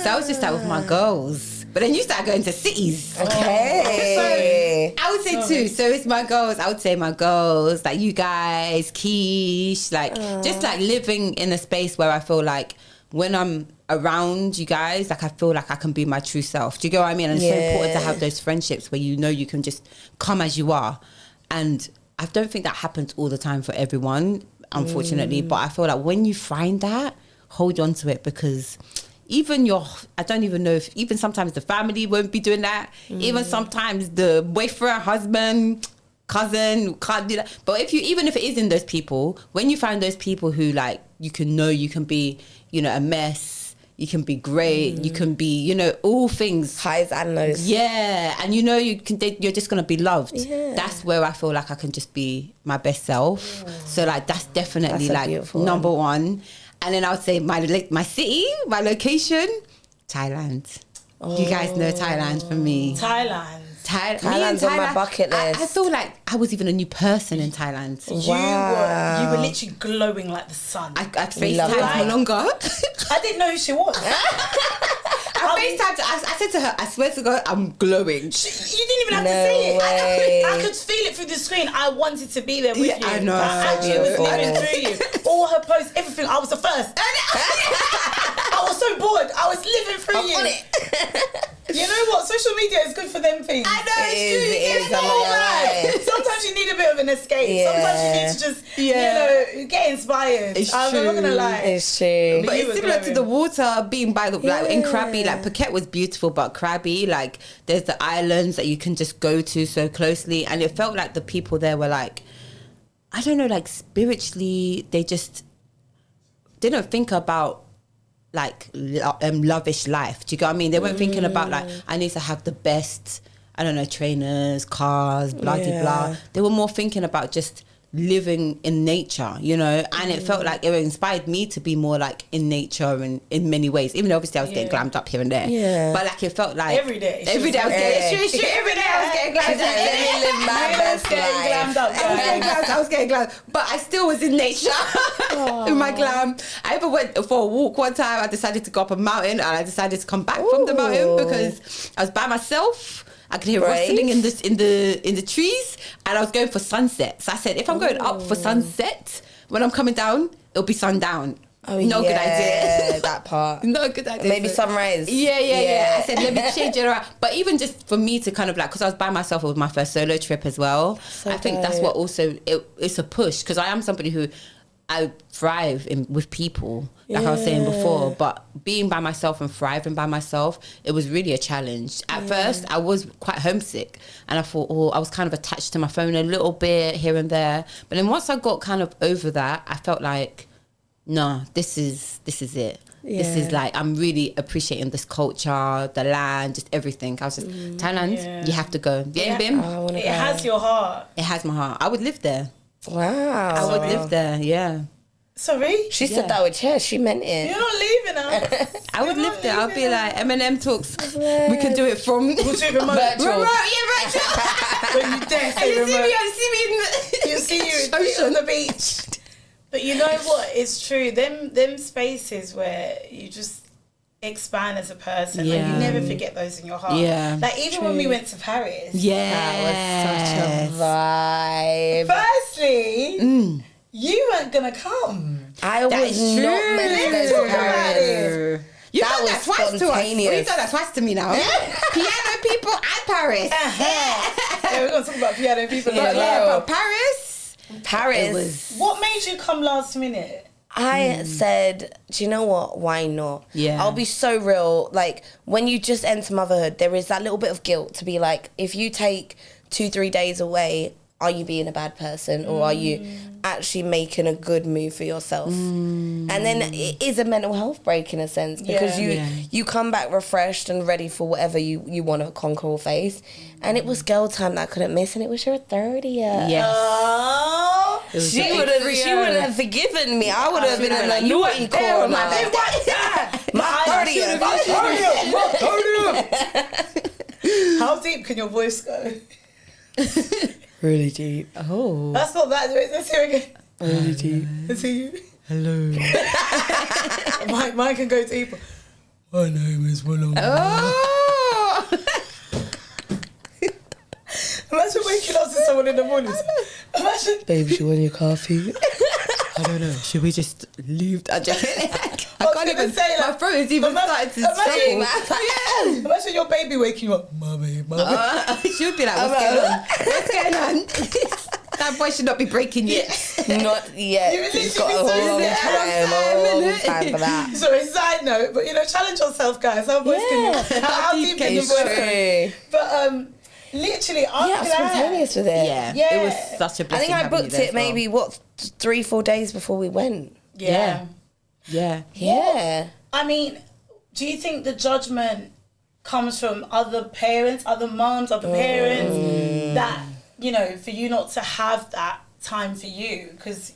So I was just like with my girls. But then you start going to cities. Okay. So I would say too. So it's my girls. I would say my girls, like you guys, Keish, like just like living in a space where I feel like when I'm around you guys, like I feel like I can be my true self. Do you get what I mean? And it's so important to have those friendships where you know you can just come as you are. And I don't think that happens all the time for everyone, unfortunately. But I feel like when you find that, hold on to it because even I don't even know if even sometimes the family won't be doing that. Even sometimes the boyfriend, husband, cousin can't do that. But even if it is in those people, when you find those people who like you can be, a mess. You can be great. You can be, all things. Highs and lows. Yeah. And you're just going to be loved. Yeah. That's where I feel like I can just be my best self. Yeah. So like, that's definitely like number one. And then I would say my city, my location, Thailand. You guys know Thailand for me. Thailand's on my bucket list. I feel like I was even a new person in Thailand. Wow. You were literally glowing like the sun. I FaceTimed for longer. I didn't know who she was. I said to her, I swear to God, I'm glowing. You didn't even have to say it. I could feel it through the screen. I wanted to be there with you. I know. I actually was living through you. All her posts, everything. I was the first. I was so bored. I was living through you. On it. You know what? Social media is good for them things. I know it's true. Sometimes you need a bit of an escape. Yeah. Sometimes you need to just, get inspired. I'm not gonna lie. It's true. But it's similar to the water being by the in Krabi. Like Phuket was beautiful, but Krabi, like there's the islands that you can just go to so closely, and it felt like the people there were like, I don't know, like spiritually, they didn't think about like lavish life. Do you get what I mean? They weren't thinking about like I need to have the best, I don't know, trainers, cars, blah blah. They were more thinking about just living in nature, and it felt like it inspired me to be more like in nature and in many ways, even though obviously I was getting glammed up here and there, but like it felt like every day I was getting glammed up. Let me live my best life. I was getting glammed, but I still was in nature in my glam. I ever went for a walk one time. I decided to go up a mountain and I decided to come back from the mountain because I was by myself. I could hear rustling in the trees, and I was going for sunset. So I said, if I'm going up for sunset, when I'm coming down, it'll be sundown. Good idea. That part. No good idea. Maybe sunrise. Yeah. I said, let me change it around. But even just for me to kind of like, because I was by myself with my first solo trip as well. I think that's what also, it's a push, because I am somebody who, I thrive with people, like I was saying before, but being by myself and thriving by myself, it was really a challenge. At first, I was quite homesick, and I thought, I was kind of attached to my phone a little bit here and there. But then once I got kind of over that, I felt like, no, this is it. Yeah. This is like, I'm really appreciating this culture, the land, just everything. I was just, Thailand, you have to go. Yeah, Bim? It has your heart. It has my heart. I would live there. Wow. I would live there, yeah. Sorry? She said that with her. She meant it. You're not leaving us. I would live there. I'll be like, MNM Talks. We can do it from... We'll do it remote. Virtual. Virtual. When you dare say remote. You'll see you on the beach. But you know what? It's true. Them spaces where you just expand as a person. Yeah. Like, you never forget those in your heart. Yeah. Like, even when we went to Paris. That was such a vibe. Firstly, you weren't going to come. I was not meant to Let's go talk to about Paris. it. You've That done was that twice to us. spontaneous. You've done that twice to me now. Piano people and Paris. Yeah, we're going to talk about piano people. But Paris. Paris. What made you come last minute? I said, do you know what? Why not? Yeah. I'll be so real. Like, when you just enter motherhood, there is that little bit of guilt to be like, if you take 2-3 days away, are you being a bad person, or are you actually making a good move for yourself? And then it is a mental health break in a sense, because you come back refreshed and ready for whatever you want to conquer or face. And it was girl time that I couldn't miss, and it was your 30th. Yes. Oh, She wouldn't have forgiven me. I would have been in the naughty corner. My 30th. how deep can your voice go? Really deep. Oh. That's not that. Let's hear it again. Really deep. Let's hear you. Hello. Mine can go deeper. My name is Willow. Oh. Imagine waking up to someone in the morning. Imagine. Babe, you want your coffee? I don't know. Should we just leave that jacket? I was can't gonna even say, like, my throat is even started to struggle. Imagine your baby waking you up. Mommy. She would be like, what's going on? What's going on? That boy should not be breaking yet. Not yet. You You've got a long time for that. So a side note, but challenge yourself, guys. How voice can you? How deep can your voice go? But literally, I'm Yeah, I was glad. spontaneous with it. Yeah. Yeah. It was such a I blessing. think I having you booked there it as well. maybe 3-4 days before we went. Yeah. Yeah. Yeah. I mean, do you think the judgment comes from other parents, other moms, other parents, that, for you not to have that time for you? Because,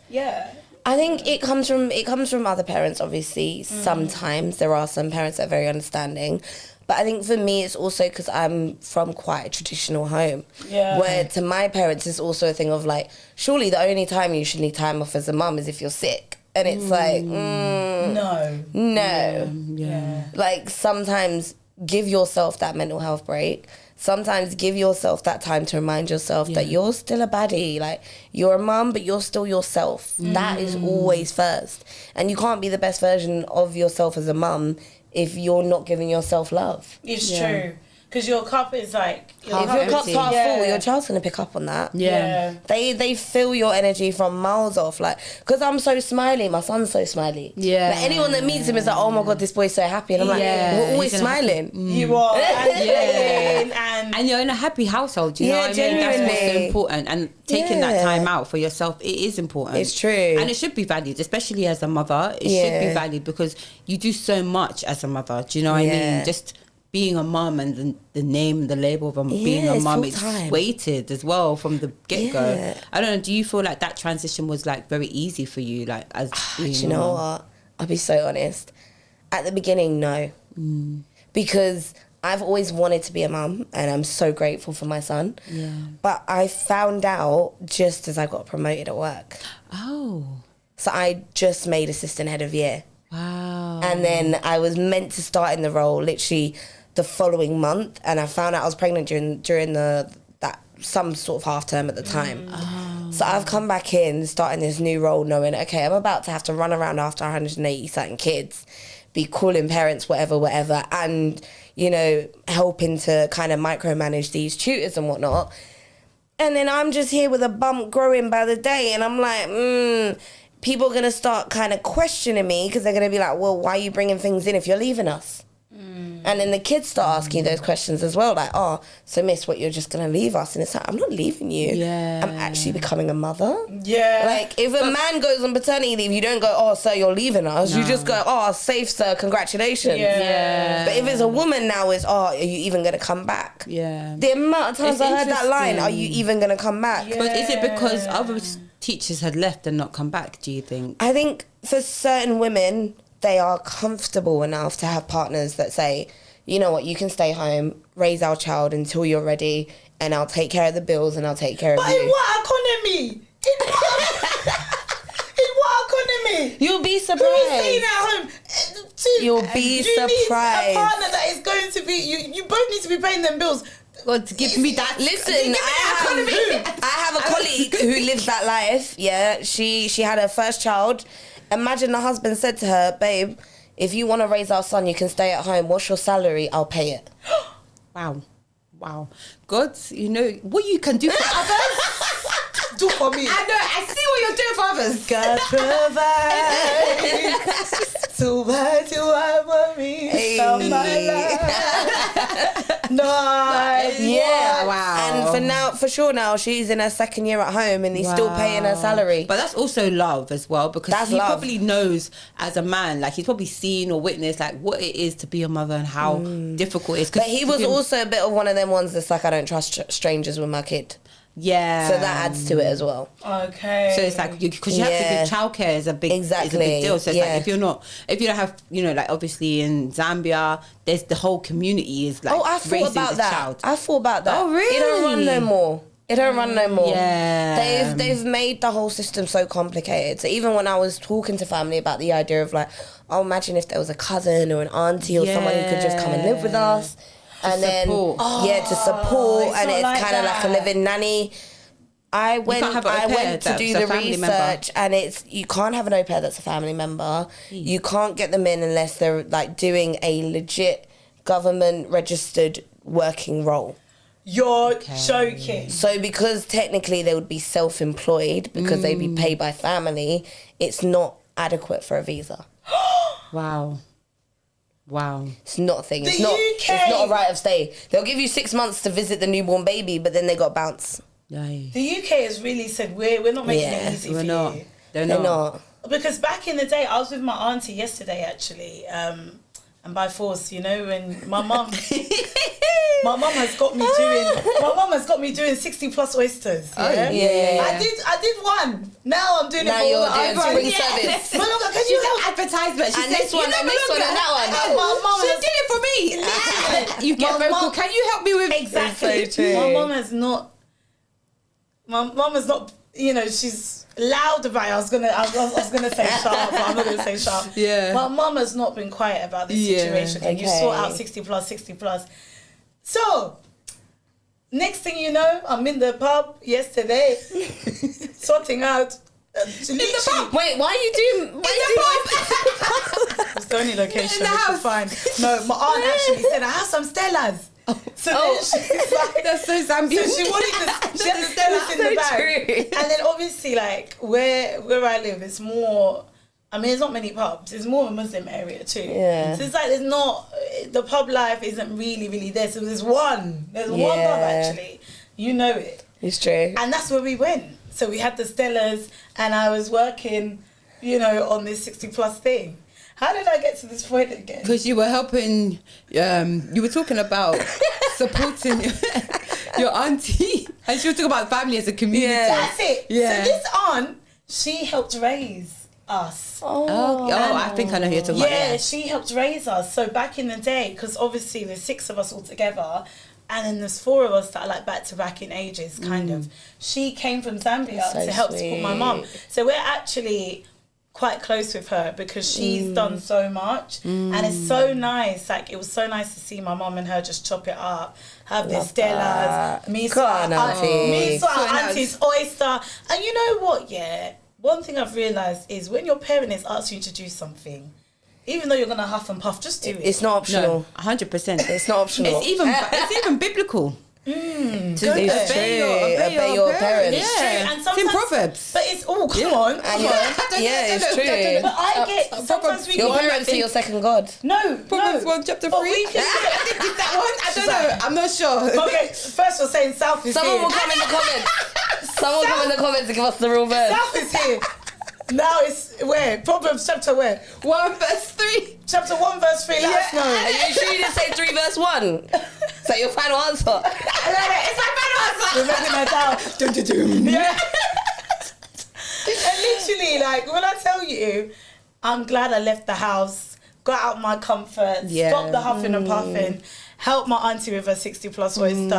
I think it comes from other parents, obviously. Sometimes there are some parents that are very understanding. But I think for me, it's also because I'm from quite a traditional home. Yeah. Where to my parents, it's also a thing of like, surely the only time you should need time off as a mum is if you're sick. And it's like, no. Yeah. Like, sometimes give yourself that mental health break. Sometimes give yourself that time to remind yourself that you're still a baddie. Like, you're a mum, but you're still yourself. That is always first. And you can't be the best version of yourself as a mum if you're not giving yourself love. It's true. Because your cup is like... If your cup's half Yeah. full, your child's going to pick up on that. Yeah. They feel your energy from miles off. Like, because I'm so smiley, my son's so smiley. Yeah. Like, anyone that meets him is like, oh my God, this boy's so happy. And I'm like, Yeah. we're always He's gonna smiling. You are. And playing And you're in a happy household, you know Yeah, what I mean? That's what's so genuinely. important. And taking that time out for yourself, it is important. It's true. And it should be valued, especially as a mother. It should be valued because you do so much as a mother. Do you know what I mean? Just being a mum and the name, the label of being a it's mum, full-time. it's weighted as well from the get-go. Yeah. I don't know, do you feel like that transition was like very easy for you? Like, as being Do you a know mum? what? I'll be so honest. At the beginning, no. Because I've always wanted to be a mum and I'm so grateful for my son. Yeah. But I found out just as I got promoted at work. Oh, So I just made assistant head of year. wow. And then I was meant to start in the role literally the following month, and I found out I was pregnant during that some sort of half term at the time. So I've come back in, starting this new role, knowing, okay, I'm about to have to run around after 180 certain kids, be calling parents, whatever, and, helping to kind of micromanage these tutors and whatnot. And then I'm just here with a bump growing by the day, and I'm like, people are going to start kind of questioning me because they're going to be like, well, why are you bringing things in if you're leaving us? And then the kids start asking those questions as well, like, oh, so miss, what, you're just going to leave us? And it's like, I'm not leaving you. Yeah. I'm actually becoming a mother. Yeah. Like, if a man goes on paternity leave, you don't go, oh, sir, you're leaving us. You just go, oh, safe, sir, congratulations. Yeah. But if it's a woman now, it's, oh, are you even going to come back? Yeah. The amount of times It's I heard that line, interesting. are you even going to come back? But is it because other teachers had left and not come back, do you think? I think for certain women, they are comfortable enough to have partners that say, you know what, you can stay home, raise our child until you're ready, and I'll take care of the bills and I'll take care of But you. in what economy? In what economy? You'll be Who is staying surprised. at home You'll be surprised. You need a partner that is going to be, you both need to be paying them bills. God, to give me that. Listen, I have a colleague who lives that life. Yeah, she had her first child. Imagine the husband said to her, babe, if you want to raise our son, you can stay at home. What's your salary? I'll pay it. Wow. God, you know what you can do for others. Do for me. I know. I see what you're doing for others. God provides. So why do I worry about my life? No, Wow. And for sure now, she's in her second year at home and he's still paying her salary. But that's also love as well, because he probably knows as a man, like he's probably seen or witnessed like what it is to be a mother and how difficult it is. But he was also a bit of one of them ones that's like, I don't trust strangers with my kid. Yeah. So that adds to it as well. Okay. So it's like, because you have to give childcare is a big deal. So it's like if you don't have, you know, like obviously in Zambia, there's the whole community is like raising the child. I thought about that. Oh really? It don't run no more. Yeah. They've made the whole system so complicated. So even when I was talking to family about the idea of like, oh, imagine if there was a cousin or an auntie or someone who could just come and live with us. To support, and it's like kind of like a living nanny. I went to do the research, and you can't have an au pair that's a family member. You can't get them in unless they're like doing a legit government registered working role. You're joking. So because technically they would be self-employed because they'd be paid by family, it's not adequate for a visa. Wow. It's not a thing. It's not a right of stay. They'll give you 6 months to visit the newborn baby, but then they got to bounce. The UK has really said we're not making it easy for you. They're not. Because back in the day, I was with my auntie yesterday actually, and by force, you know, and my mum has got me doing 60 plus oysters. Yeah? I did one. Now I'm doing it for all the spring service. Can you help? Advertisement. And this one, and that one. She did it for me. You get vocal. Can you help me with exactly? So my mum has not. You know, she's loud about it. I was gonna say sharp, but I'm not gonna say sharp. Yeah. My mum has not been quiet about this situation. Can you sort out 60 plus? So, next thing you know, I'm in the pub yesterday, sorting out. Wait, why are you doing? It's the only location we could find. No, my aunt actually said I have some Stellas. So then she's like, that's so Zambian. So she had the Stellas in the bag. True. And then obviously, like where I live, it's more. I mean, there's not many pubs. It's more of a Muslim area too. Yeah. So it's like there's not, the pub life isn't really there. So there's one pub actually. You know it. It's true. And that's where we went. So we had the Stellas, and I was working, you know, on this 60 plus thing. How did I get to this point again? Because you were helping, you were talking about supporting your auntie, and she was talking about family as a community. Yeah. That's it. Yeah. So this aunt, she helped raise us. I think I know who you're talking about. Yeah, she helped raise us. So back in the day, because obviously there's 6 of us all together, and then there's 4 of us that are like back to back in ages, kind of. She came from Zambia to help support my mum. So we're actually quite close with her because she's done so much, and it's so nice. Like it was so nice to see my mum and her just chop it up, have the Stellas, me auntie's oyster. And you know what? Yeah, one thing I've realised is when your parent is asking you to do something, even though you're gonna huff and puff, just do it. It's not optional. 100%. It's not optional. It's even biblical. To obey your parents. It's true. And sometimes, it's in Proverbs. But it's come on. It's true. But I get sometimes we your parents are your second god. No, Proverbs 1 chapter 3. We can I think it's that one. I don't know. I'm not sure. Okay, first you're saying South is Someone here. will come in the comments. Someone come in the comments and give us the real verse. South is here. Now it's where? Proverbs chapter where? 1 verse 3. Chapter 1 verse 3. Let us know. Are you sure you didn't say 3 verse 1? Is that your final answer? It's my final answer. We're making that down. Yeah. And literally, like when I tell you, I'm glad I left the house, got out my comfort, stopped the huffing and puffing, helped my auntie with her 60 plus oyster.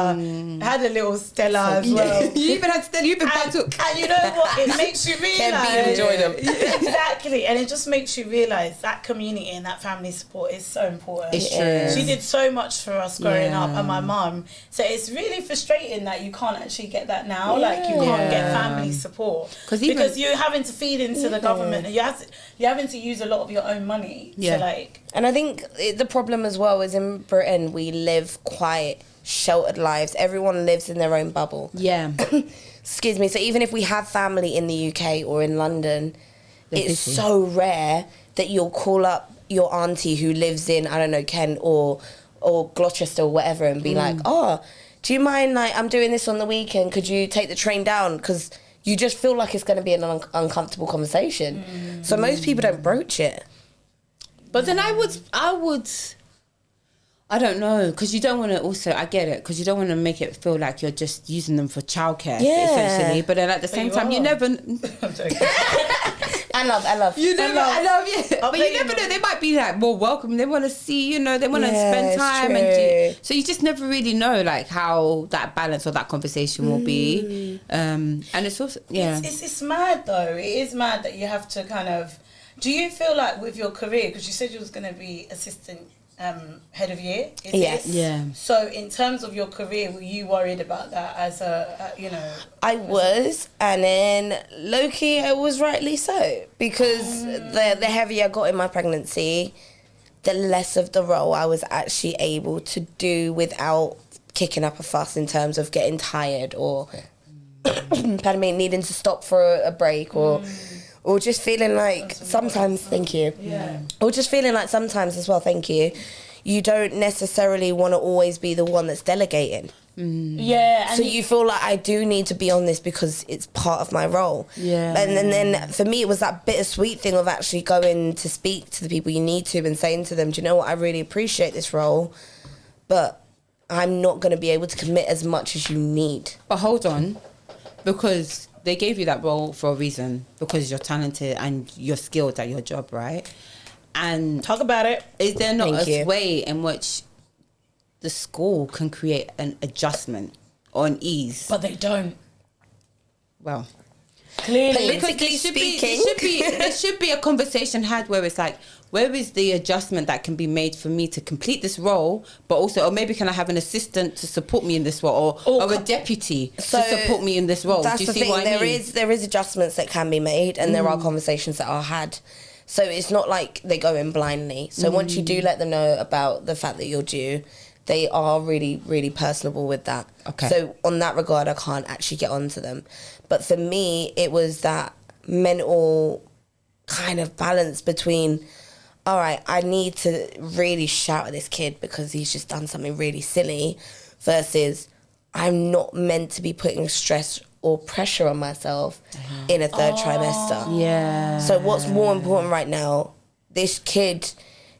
Had a little Stella as well. You even had Stella, you've been partook. And you know what? It makes you realise. Enjoy them. Exactly. And it just makes you realise that community and that family support is so important. It's true. She did so much for us growing up, and my mum. So it's really frustrating that you can't actually get that now. Like, you can't get family support. Because you're having to feed into the government, and you're having to use a lot of your own money to, like... And I think the problem as well is in Britain, we live quiet, sheltered lives. Everyone lives in their own bubble. Yeah. Excuse me. So even if we have family in the UK or in London, it's so rare that you'll call up your auntie who lives in, I don't know, Kent or Gloucester or whatever, and be like, oh, do you mind, like, I'm doing this on the weekend, could you take the train down? Because you just feel like it's going to be an uncomfortable conversation. So most people don't broach it. But then I don't know, because you don't want to also, I get it, because you don't want to make it feel like you're just using them for childcare, essentially. But then at the same time, you never... I'm joking. I love. You never, I love you. But you never know, they might be like more welcome. They want to see, you know, they want to spend time. So you just never really know, like, how that balance or that conversation will be. And it's also, It's mad, though. It is mad that you have to kind of... Do you feel like with your career, because you said you was going to be assistant head of year? Yeah. So in terms of your career, were you worried about that as a, you know? I was, and then low-key, I was rightly so. Because the heavier I got in my pregnancy, the less of the role I was actually able to do without kicking up a fuss in terms of getting tired or, pardon me, needing to stop for a break or just feeling like sometimes, thank you. Yeah. Or just feeling like sometimes as well, thank you, you don't necessarily want to always be the one that's delegating. Yeah. So you feel like I do need to be on this because it's part of my role. Yeah. And then for me, it was that bittersweet thing of actually going to speak to the people you need to and saying to them, do you know what, I really appreciate this role, but I'm not going to be able to commit as much as you need. But hold on, because... they gave you that role for a reason, because you're talented and you're skilled at your job, right? And talk about it. Is there not a way in which the school can create an adjustment or an ease? But they don't. Well, clearly, politically speaking, there should be a conversation had where it's like, where is the adjustment that can be made for me to complete this role, but also, or maybe can I have an assistant to support me in this role, or a deputy to support me in this role? That's Do you the see thing. what I mean? There is adjustments that can be made, and there are conversations that are had. So it's not like they go in blindly. So once you do let them know about the fact that you're due, they are really, really personable with that. Okay. So on that regard, I can't actually get onto them. But for me, it was that mental kind of balance between, all right, I need to really shout at this kid because he's just done something really silly, versus I'm not meant to be putting stress or pressure on myself in a third trimester. Yeah. So what's more important right now, this kid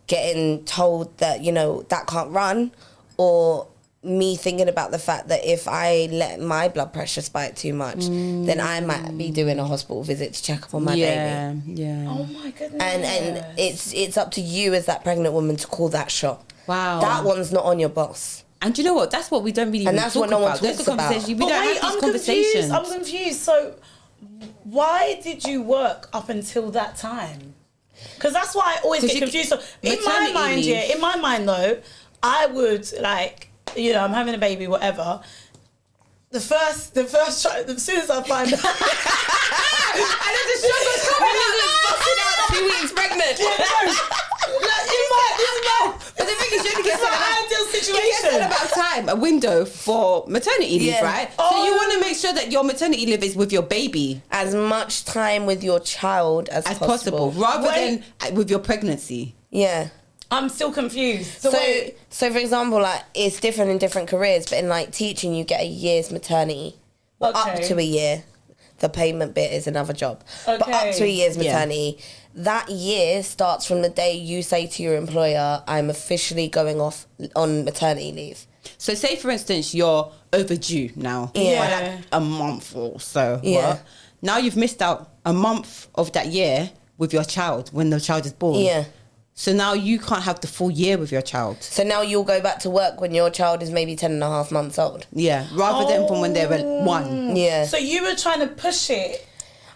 getting told that, you know, that can't run, or me thinking about the fact that if I let my blood pressure spike too much, then I might be doing a hospital visit to check up on my baby. Yeah. Oh my goodness. And it's up to you as that pregnant woman to call that shot. Wow. That one's not on your boss. And you know what? That's what we don't really and that's talk what no one about. talks about. We don't have these conversations. I'm confused. So why did you work up until that time? Because that's why I always get confused. So in my mind though, I would, like, you know, I'm having a baby, whatever. The first child, as soon as I find out, and then the struggle's coming out, 2 weeks pregnant. But the thing is, you only get an ideal situation. about time, a window for maternity leave, right? So you want to make sure that your maternity leave is with your baby. As much time with your child as possible. Rather than with your pregnancy. Yeah. I'm still confused. So for example, like, it's different in different careers, but in, like, teaching, you get a year's maternity. Well, up to a year. The payment bit is another job. Okay. But up to a year's maternity. That year starts from the day you say to your employer, I'm officially going off on maternity leave. So say, for instance, you're overdue now. Yeah. By like a month or so. Yeah. What? Now you've missed out a month of that year with your child when the child is born. Yeah. So now you can't have the full year with your child. So now you'll go back to work when your child is maybe 10 and a half months old. Yeah, rather than from when they were 1. Yeah. So you were trying to push it.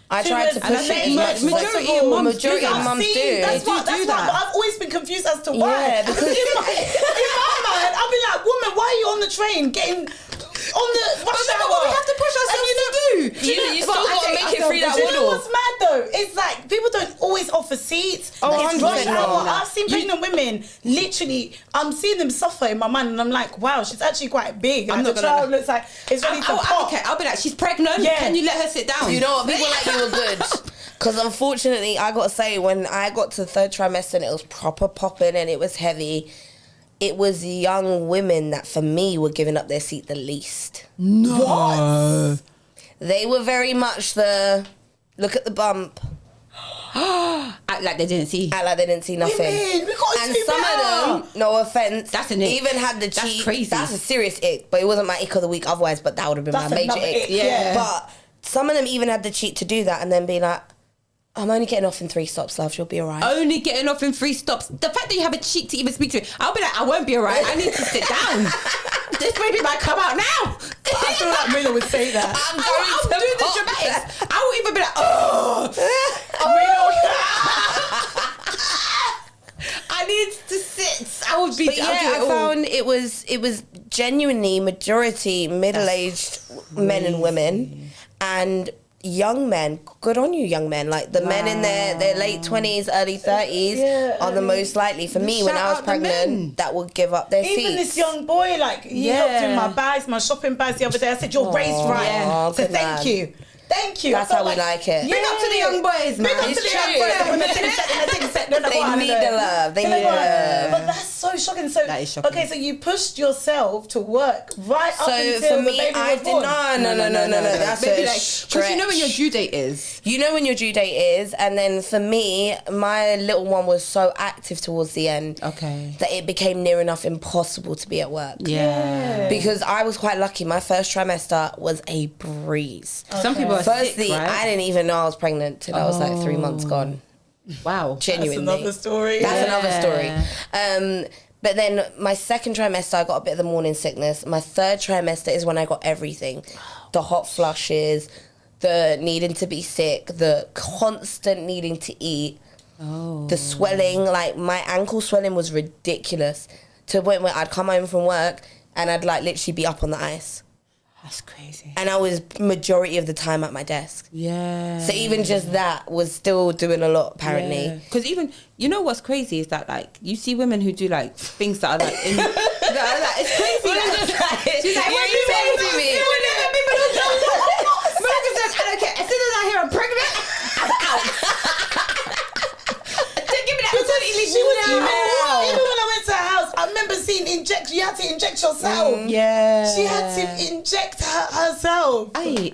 I tried to push it as much as majority of mums possible. Majority of mums do. That's They why. do that. But I've always been confused as to why. Yeah, because in my mind, I'll be like, woman, why are you on the train getting on the rush hour? What we have to push ourselves to do. You still got to make it through that Do you know waddle. what's mad though? It's like people don't always offer seats. Oh, It's 100% rush hour. not. I've seen pregnant women. Literally, I'm seeing them suffer in my mind, and I'm like, wow, she's actually quite big. I'm Like, not the gonna child lie. looks like it's ready to pop. Okay, I'll be like, she's pregnant. Yeah. Can you let her sit down? You know what? People like you were good. Because unfortunately, I got to say, when I got to the 3rd trimester and it was proper popping and it was heavy, it was young women that, for me, were giving up their seat the least. No. What? They were very much the, look at the bump, Act like they didn't see. act like they didn't see nothing. Women, we gotta And do some better. of them, no offense, That's an ick. even had the That's cheek. crazy. That's a serious ick, but it wasn't my ick of the week otherwise, but that would have been That's my major another ick. ick, yeah. But some of them even had the cheek to do that and then be like, I'm only getting off in 3 stops, love, you'll be alright. Only getting off in 3 stops. The fact that you have a cheek to even speak to me, I'll be like, I won't be alright. I need to sit down. This baby might come out now. I feel like Mila would say that. I'll do the pop dramatics. I won't even be like, oh. I need to sit. I would be. But yeah, I found it was genuinely majority middle-aged men and women, and young men. Good on you, young men. Like the men in their late 20s, early 30s are the most likely. For me, when Shout I was out the men. pregnant, that would give up their Even seats. this young boy, like, he helped in my bags, my shopping bags the other day. I said, you're raised right. Yeah. So Good thank man. you. Thank you. That's I felt how we like it. Big up to the young boys, man. Big up to It's the young true. boys. When they take set, They need the love. They need the love. But that's so shocking. So, That is shocking. okay, so you pushed yourself to work right up So until for me, the baby I was did born. no. That's Maybe a like, stretch. because you know when your due date is. You know when your due date is, and then for me, my little one was so active towards the end Okay. that it became near enough impossible to be at work. Yeah. Because I was quite lucky. My 1st trimester was a breeze. Some people are Firstly, sick, right? I didn't even know I was pregnant till I was like 3 months gone. Wow. Genuinely. That's another story. That's Yeah. another story. But then my 2nd trimester, I got a bit of the morning sickness. My 3rd trimester is when I got everything. The hot flushes, the needing to be sick, the constant needing to eat, the swelling. Like my ankle swelling was ridiculous to the point where I'd come home from work and I'd like literally be up on the ice. That's crazy. And I was majority of the time at my desk. Yeah. So even just that was still doing a lot apparently. Because even, you know what's crazy is that like, you see women who do like things that are like, that are, like it's crazy. Like, she's like, what you saying to me? Monica says, I don't care. As soon as I hear I'm pregnant, I'm out. Don't give me that maternity leave She was now. even when I went to her house, I remember seeing inject. You had to inject yourself. Yeah. She had to inject herself. Aye.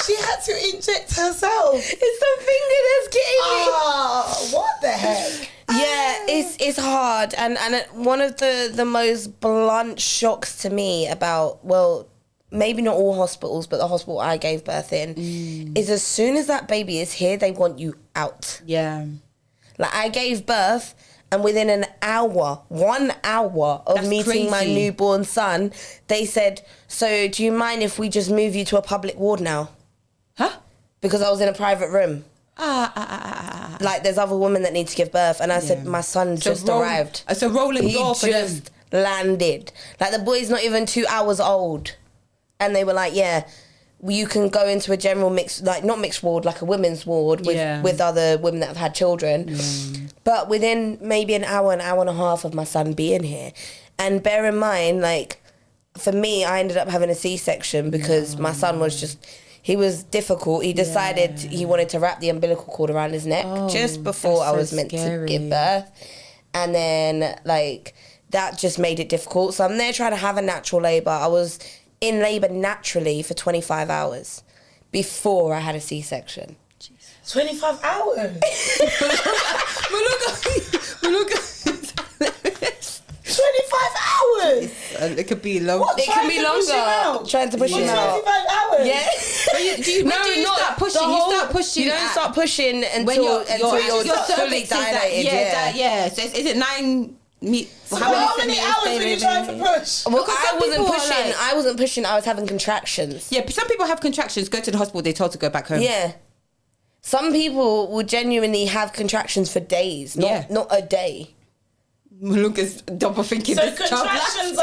She had to inject herself. It's the finger that's getting me. Ah, what the heck? Yeah, it's hard, and one of the most blunt shocks to me about, well, maybe not all hospitals, but the hospital I gave birth in, is as soon as that baby is here, they want you out. Yeah. Like I gave birth, and within an hour, 1 hour of That's meeting my crazy. newborn son, they said, "So do you mind if we just move you to a public ward now?" Huh? Because I was in a private room. Like there's other women that need to give birth, and I said my son just arrived. It's a rolling He door for them. just landed. Like the boy's not even 2 hours old, and they were like, "Yeah, you can go into a general mixed, like not mixed ward, like a women's ward with other women that have had children." But within maybe an hour and a half of my son being here, and bear in mind, like for me, I ended up having a C-section because my son was just. He was difficult. He decided he wanted to wrap the umbilical cord around his neck just before I was meant to give birth. And then, like, that just made it difficult. So I'm there trying to have a natural labour. I was in labour naturally for 25 hours before I had a C-section. 25 hours. 25 hours. It could be long. What? It can be Trying to push him longer. out? Trying to push For him out. 25 hours. Yeah. When do you start pushing? You start pushing. You don't start pushing until when you're fully cervix dilated. Yeah. So is it 9? How many hours were you trying to push? Well, I wasn't pushing. I was having contractions. Yeah, but some people have contractions. Go to the hospital. They're told to go back home. Yeah. Some people will genuinely have contractions for days, not a day. Lucas double thinking. So contractions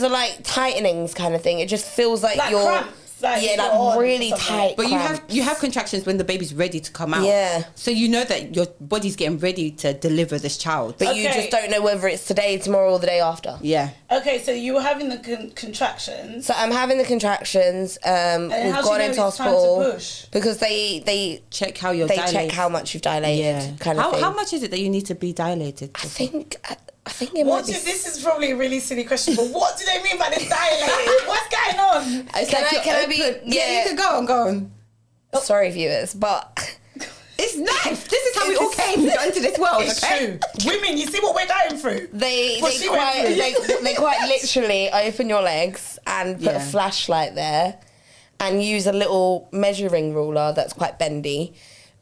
are like tightenings kind of thing. It just feels like you're cramps. Like really tight. But you have contractions when the baby's ready to come out. Yeah. So you know that your body's getting ready to deliver this child. But you just don't know whether it's today, tomorrow, or the day after. Yeah. Okay, so you were having the contractions. So I'm having the contractions. We've gone into hospital because they check how you're dilated. Check how much you've dilated. Yeah. Kind of thing. How much is it that you need to be dilated? I think it might be. This is probably a really silly question, but what do they mean by this dilated? What's going on? Can I be? Yeah, you can go on. Sorry, viewers, but it's life. This is how we all came into this world. It's true. Women, you see what we're going through. They quite literally open your legs and put a flashlight there, and use a little measuring ruler that's quite bendy,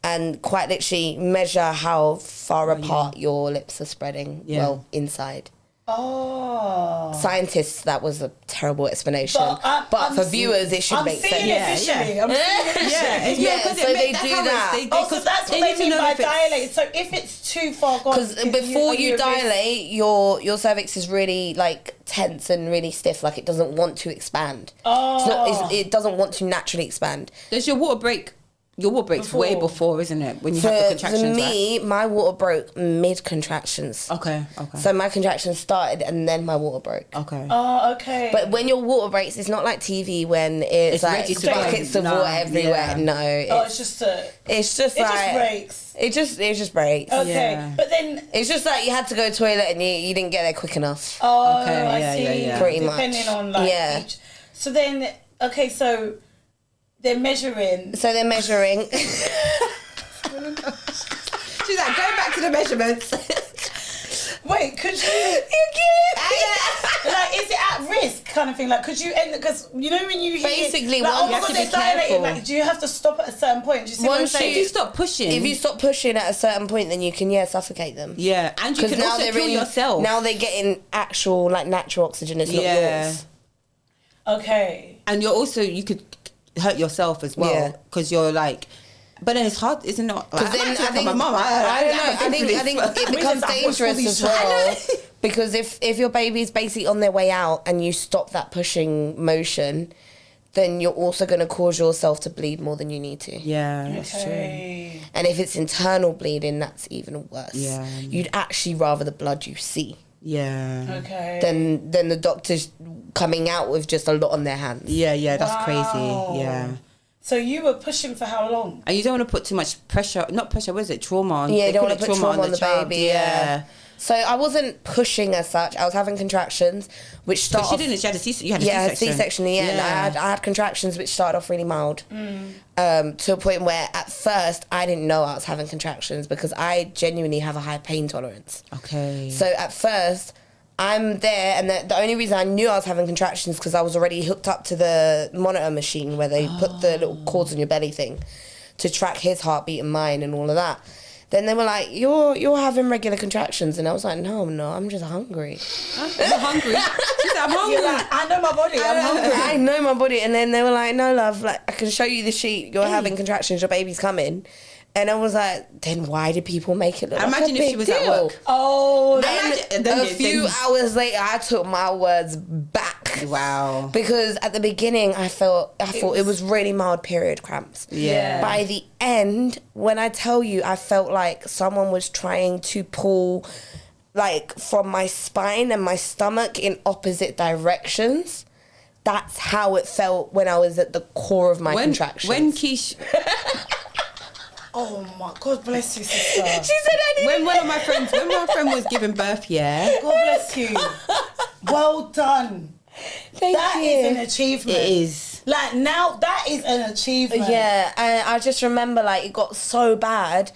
and quite literally measure how far apart your lips are spreading. Yeah. Well, inside. Oh. Scientists, that was a terrible explanation. But for viewers, it should make sense. I'm seeing it Yeah. So they do that. So that's what they mean by dilate. So if it's too far gone, because before you dilate, your cervix is really like tense and really stiff, like it doesn't want to expand. It doesn't want to naturally expand. Does your water break? Your water breaks way before, isn't it? When you have the contractions, for me, my water broke mid-contractions. Okay. So my contractions started and then my water broke. Okay. Oh, okay. But when your water breaks, it's not like TV when it's like buckets of water everywhere. Yeah. No. It just breaks. It just breaks. Okay. Yeah. But then it's just like you had to go to the toilet and you didn't get there quick enough. Oh, okay. I see. Yeah. Pretty much. Depending on each. So then, so they're measuring. She's like, going back to the measurements. Wait, could you? Like, is it at risk kind of thing? Like, could you end? Because you know when you hear basically, like, you have to be careful. Like, do you have to stop at a certain point? Do you see what I'm saying? If you stop pushing, at a certain point, then you can suffocate them. Yeah, and you can also kill yourself. Now they're getting actual natural oxygen. It's not yours. Okay. And you could hurt yourself as well because you're like. But then it's hard, isn't it? Because then I think my mum. I don't know. I think it becomes dangerous as well. Because if your baby's basically on their way out and you stop that pushing motion, then you're also going to cause yourself to bleed more than you need to. Yeah, that's true. And if it's internal bleeding, that's even worse. Yeah. You'd actually rather the blood you see. Yeah. Okay. Than the doctors coming out with just a lot on their hands. Yeah, that's crazy. Yeah. So you were pushing for how long? And you don't want to put too much pressure, not pressure, what is it, trauma on? Yeah, you don't want to put trauma on the baby, yeah. So I wasn't pushing as such. I was having contractions, which started off... She had a C-section. You had a C-section. Yeah, C-section, yeah. I had contractions which started off really mild. To a point where at first I didn't know I was having contractions because I genuinely have a high pain tolerance. Okay. So at first... I'm there, and the only reason I knew I was having contractions because I was already hooked up to the monitor machine where they put the little cords on your belly thing to track his heartbeat and mine and all of that. Then they were like, you're having regular contractions. And I was like, no, I'm just hungry. I'm hungry? She said, I'm hungry. Like, I know my body, I'm hungry. I know my body. And then they were like, no, love, like I can show you the sheet. You're having contractions, your baby's coming. And I was like, then why do people make it look like a big deal? Imagine if she was at work. Oh, then a few hours later, I took my words back. Wow. Because at the beginning, I thought it was really mild period cramps. Yeah. By the end, when I tell you, I felt like someone was trying to pull, like, from my spine and my stomach in opposite directions. That's how it felt when I was at the core of my contractions. When Keish... Oh my God, bless you, sister. She said I didn't. When my friend was giving birth, God bless you. Well done. Thank you. That is an achievement. It is. Like now, that is an achievement. Yeah, and I just remember like it got so bad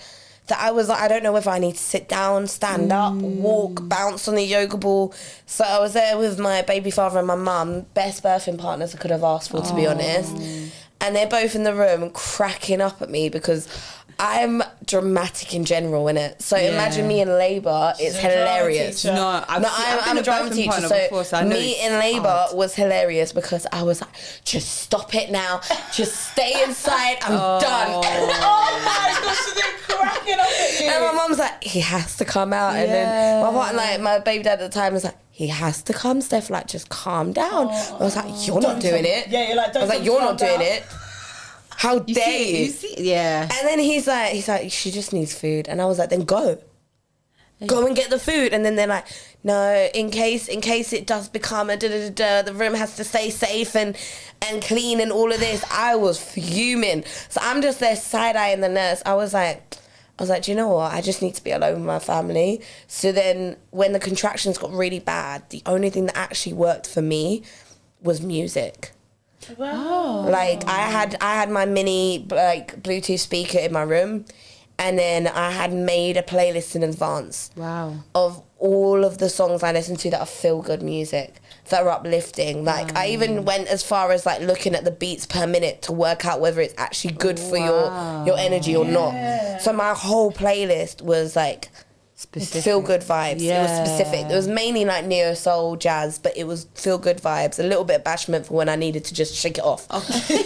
that I was like, I don't know whether I need to sit down, stand up, walk, bounce on the yoga ball. So I was there with my baby father and my mum, best birthing partners I could have asked for, to be honest. and they're both in the room cracking up at me because I'm dramatic in general, innit? So imagine me in labour, it's hilarious. I'm a drama teacher, so me in labour was hilarious because I was like, just stop it now, just stay inside, I'm done. Oh my gosh, they're cracking up at you. And my mum's like, he has to come out. And then my partner, like, my baby dad at the time was like, he has to come, Steph, like, just calm down. I was like, you're not doing it. Yeah, you're like, I was like, you're not doing it. How dare you? Yeah. And then he's like, she just needs food. And I was like, then go and get the food. And then they're like, no, in case it does become a the room has to stay safe and clean and all of this. I was fuming. So I'm just there side-eyeing the nurse. I was like, do you know what? I just need to be alone with my family. So then when the contractions got really bad, the only thing that actually worked for me was music. Wow. Like I had my mini like Bluetooth speaker in my room, and then I had made a playlist in advance. Wow. Of all of the songs I listened to that are feel good music, that are uplifting. Like I even went as far as like looking at the beats per minute to work out whether it's actually good for your energy or not. So my whole playlist was like specific. Feel good vibes. It was specific. It was mainly like neo soul, jazz, but it was feel good vibes. A little bit of bashment for when I needed to just shake it off. Okay.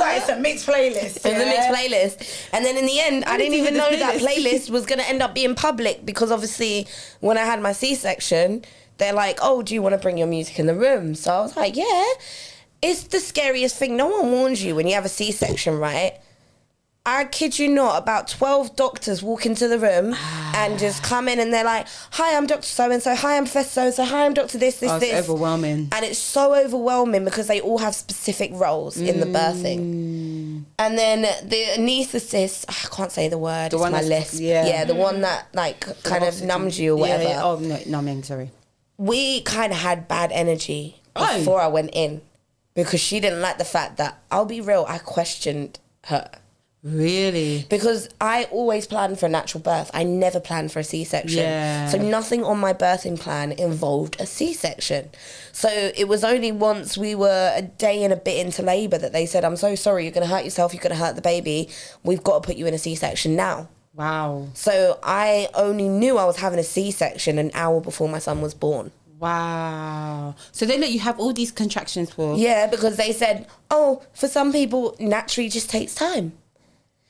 But it's a mixed playlist. It was a mixed playlist. And then in the end, I didn't even know that playlist was going to end up being public because obviously when I had my C-section, they're like, oh, do you want to bring your music in the room? So I was like, yeah. It's the scariest thing. No one warns you when you have a C-section, right? I kid you not, about 12 doctors walk into the room and just come in and they're like, hi, I'm Dr. So-and-so, hi, I'm Professor so-and-so, hi, I'm Dr. This. It's overwhelming. And it's so overwhelming because they all have specific roles in the birthing. And then the anaesthetist, I can't say the word, it's my list. Yeah, the one that like kind of numbs you or whatever. Yeah. Oh, no, numbing, sorry. We kind of had bad energy before I went in because she didn't like the fact that, I'll be real, I questioned her. Really? Because I always planned for a natural birth. I never planned for a C-section. Yeah. So nothing on my birthing plan involved a C-section. So it was only once we were a day and a bit into labour that they said, I'm so sorry, you're going to hurt yourself, you're going to hurt the baby. We've got to put you in a C-section now. Wow. So I only knew I was having a C-section an hour before my son was born. Wow. So they let you have all these contractions for... Yeah, because they said, oh, for some people, naturally just takes time.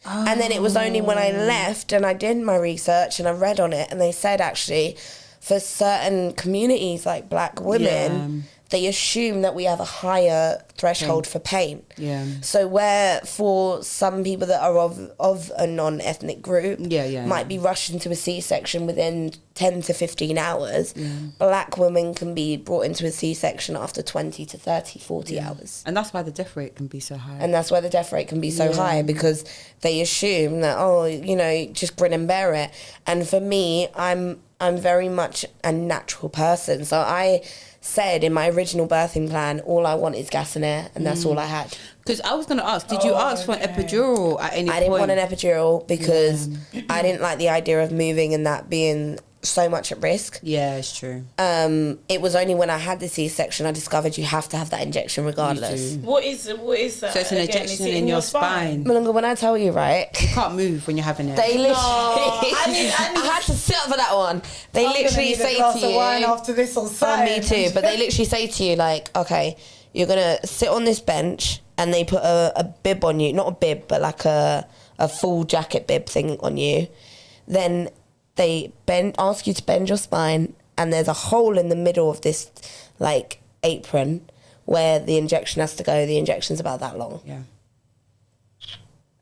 Oh. And then it was only when I left and I did my research and I read on it and they said actually for certain communities like black women, they assume that we have a higher threshold for pain. Yeah. So where for some people that are of a non-ethnic group might be rushed into a C-section within 10 to 15 hours, black women can be brought into a C-section after 20 to 30, 40 hours. And that's why the death rate can be so high. And that's why the death rate can be so high because they assume that, oh, you know, just grin and bear it. And for me, I'm very much a natural person. So I said in my original birthing plan, all I want is gas and air, and that's all I had. Because I was going to ask, did you ask for an epidural at any point? I didn't want an epidural because I didn't like the idea of moving and that being so much at risk. Yeah, it's true. It was only when I had the C-section I discovered you have to have that injection regardless. What is that? So it's an injection in your spine. Malunga, when I tell you, right? You can't move when you're having it. They literally... I had to sit up for that one. They literally say to you... wine after this on me too, but they literally say to you like, okay, you're going to sit on this bench and they put a bib on you. Not a bib, but like a full jacket bib thing on you. Then... they ask you to bend your spine and there's a hole in the middle of this like apron where the injection has to go. The injection's about that long. Yeah.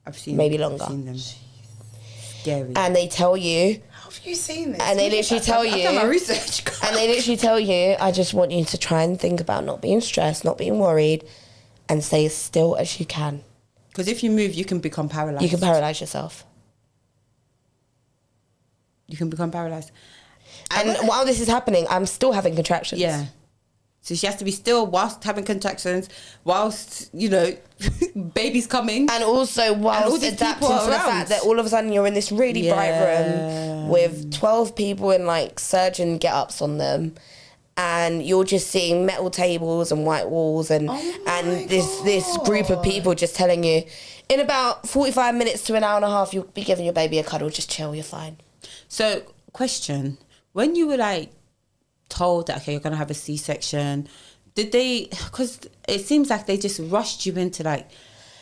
I've seen maybe longer. I've seen them. Scary. And they tell you... How have you seen this? And they literally tell you... I've done my research. And they literally tell you, I just want you to try and think about not being stressed, not being worried and stay as still as you can. Because if you move, you can become paralysed. You can paralyse yourself. You can become paralysed. And while this is happening, I'm still having contractions. Yeah. So she has to be still whilst having contractions, whilst, you know, baby's coming. And also whilst adapting to the fact that all of a sudden you're in this really bright room with 12 people in like surgeon get-ups on them. and you're just seeing metal tables and white walls and this group of people just telling you, in about 45 minutes to an hour and a half, you'll be giving your baby a cuddle. Just chill, you're fine. So, question: when you were like told that, okay, you're gonna have a C-section, did they? Because it seems like they just rushed you into like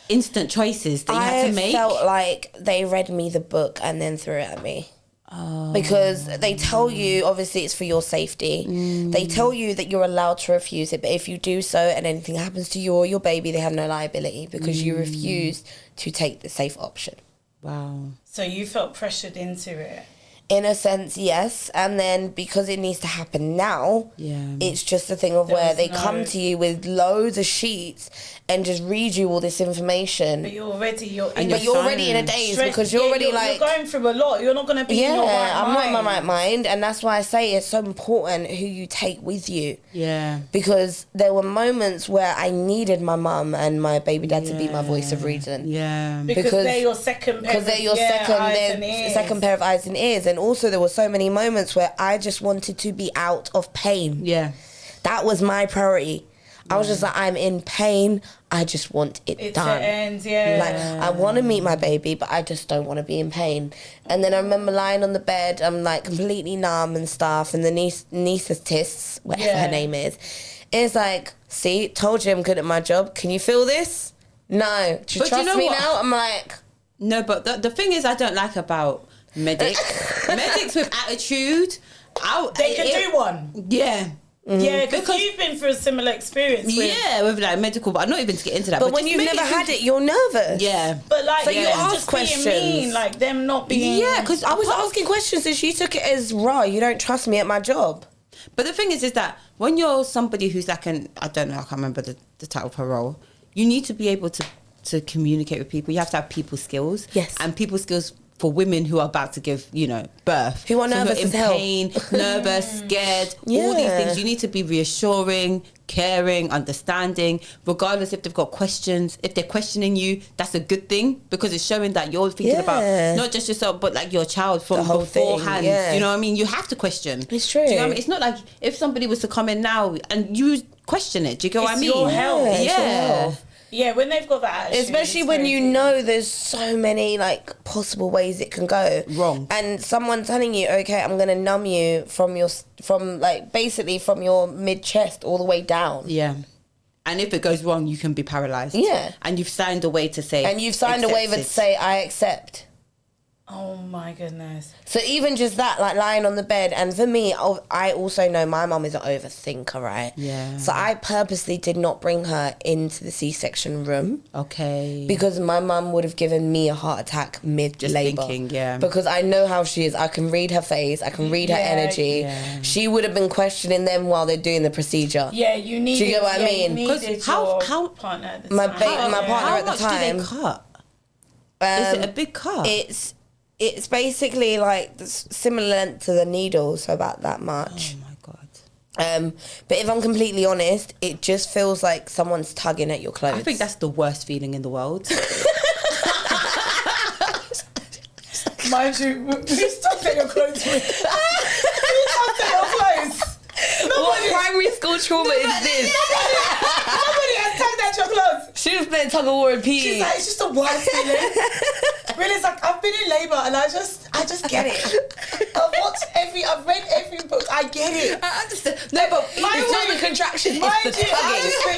instant choices that you had to make. I felt like they read me the book and then threw it at me. Oh. Because they tell you, obviously it's for your safety. They tell you that you're allowed to refuse it, but if you do so and anything happens to you or your baby, they have no liability because you refused to take the safe option. Wow. So you felt pressured into it? In a sense, yes. And then because it needs to happen now, it's just a thing of where they come to you with loads of sheets and just read you all this information. But you're already, you're already in a daze because you're already you're going through a lot. You're not going to be in your right mind. I'm not in my right mind. And that's why I say it's so important who you take with you. Yeah. Because there were moments where I needed my mum and my baby dad to be my voice of reason. Yeah. Because they're your second pair second pair of eyes and ears. And also there were so many moments where I just wanted to be out of pain. Yeah. That was my priority. I was just like, I'm in pain. I just want it done. To end, Like, I want to meet my baby, but I just don't want to be in pain. And then I remember lying on the bed, I'm like completely numb and stuff. And the anaesthetist, whatever her name is like, see, told you I'm good at my job. Can you feel this? No. Do you trust me now? I'm like... No, but the thing is I don't like about medics. Medics with attitude. They can do one. Yeah. Yeah, because you've been through a similar experience. With like medical, but I'm not even to get into that. But when you've never had it, you're nervous. Yeah. But like, so you ask questions. Being mean, like them not being. Yeah, because I was asking questions and she took it as, raw, you don't trust me at my job. But the thing is that when you're somebody who's like I don't know, I can't remember the title of her role, you need to be able to communicate with people. You have to have people skills. Yes. And people skills for women who are about to give, birth. Who are nervous in pain, nervous, scared, all these things. You need to be reassuring, caring, understanding, regardless if they've got questions. If they're questioning you, that's a good thing because it's showing that you're thinking about not just yourself, but like your child from beforehand. You know what I mean? You have to question. It's true. Do you know what I mean? It's not like if somebody was to come in now and you question it. Do you get what I mean? Your health. Yeah. Yeah, when they've got that attitude, especially when you know there's so many like possible ways it can go wrong, and someone telling you, okay, I'm gonna numb you from your mid chest all the way down. Yeah. And if it goes wrong, you can be paralyzed. Yeah. And you've signed a waiver to say, I accept. Oh my goodness. So even just that, like lying on the bed, and for me, I also know my mum is an overthinker, right? Yeah. So I purposely did not bring her into the C-section room. Okay. Because my mum would have given me a heart attack mid-labour. Because I know how she is. I can read her face. I can read her energy. Yeah. She would have been questioning them while they're doing the procedure. Yeah, you need. Do you get what I mean? Because how partner at the time. My partner at the time. How much do they cut? Is it a big cut? It's basically like similar to the needle, so about that much. Oh my God. But if I'm completely honest, it just feels like someone's tugging at your clothes. I think that's the worst feeling in the world. Mind you, who's tugged at your clothes? Who's tugged at your clothes? What primary school trauma is this? Nobody has tugged at your clothes. She was playing tug of war in PE. She's like, it's just the worst feeling. Really, it's like I've been in labour and I just get it. I've read every book. I get it. I understand. No, but it's not the contraction. I just feel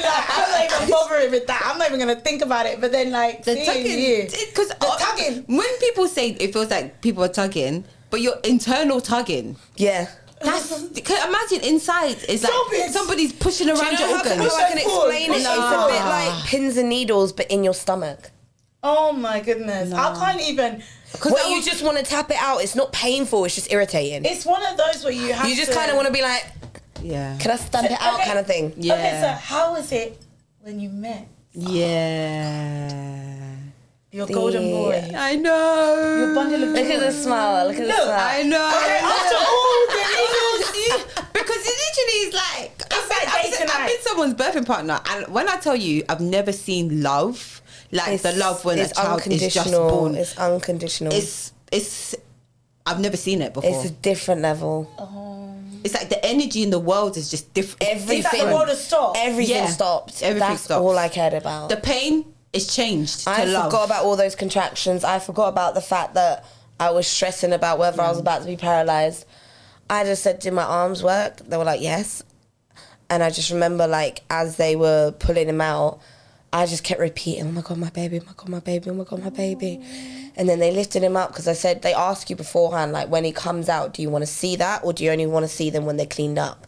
like I'm not even bothering with that. I'm not even gonna think about it. But then, like the tugging, because the tugging. When people say it feels like people are tugging, but your internal tugging, yeah. Imagine inside is like somebody's pushing around your organs. How I can explain it? It's a bit like pins and needles, but in your stomach. Oh my goodness! I can't even. Well, you just want to tap it out. It's not painful. It's just irritating. It's one of those where you have. You just kind of want to be like, yeah. Can I stamp it out, kind of thing. Yeah. Okay, so how was it when you met? Yeah. Your golden boy. I know. Your bundle of Look at the smile. Look at the smile. I know. Okay, after all the because it literally is like I've been someone's birthing partner, and when I tell you, I've never seen love like the love when a child is just born. It's unconditional. It's I've never seen it before. It's a different level. It's like the energy energy in the world is just different. Everything. It's like the world has stopped. Everything stopped. Everything That's stopped. all I cared about. The pain is changed to I love. forgot about all those contractions. I forgot about the fact that I was stressing about whether I was about to be paralysed. I just said, "Did my arms work?" They were like, "Yes." And I just remember, like, as they were pulling him out, I just kept repeating, "Oh my God, my baby, oh my God, my baby, oh my God, my baby." And then they lifted him up because I said, they ask you beforehand, like, when he comes out, do you want to see that or do you only want to see them when they're cleaned up?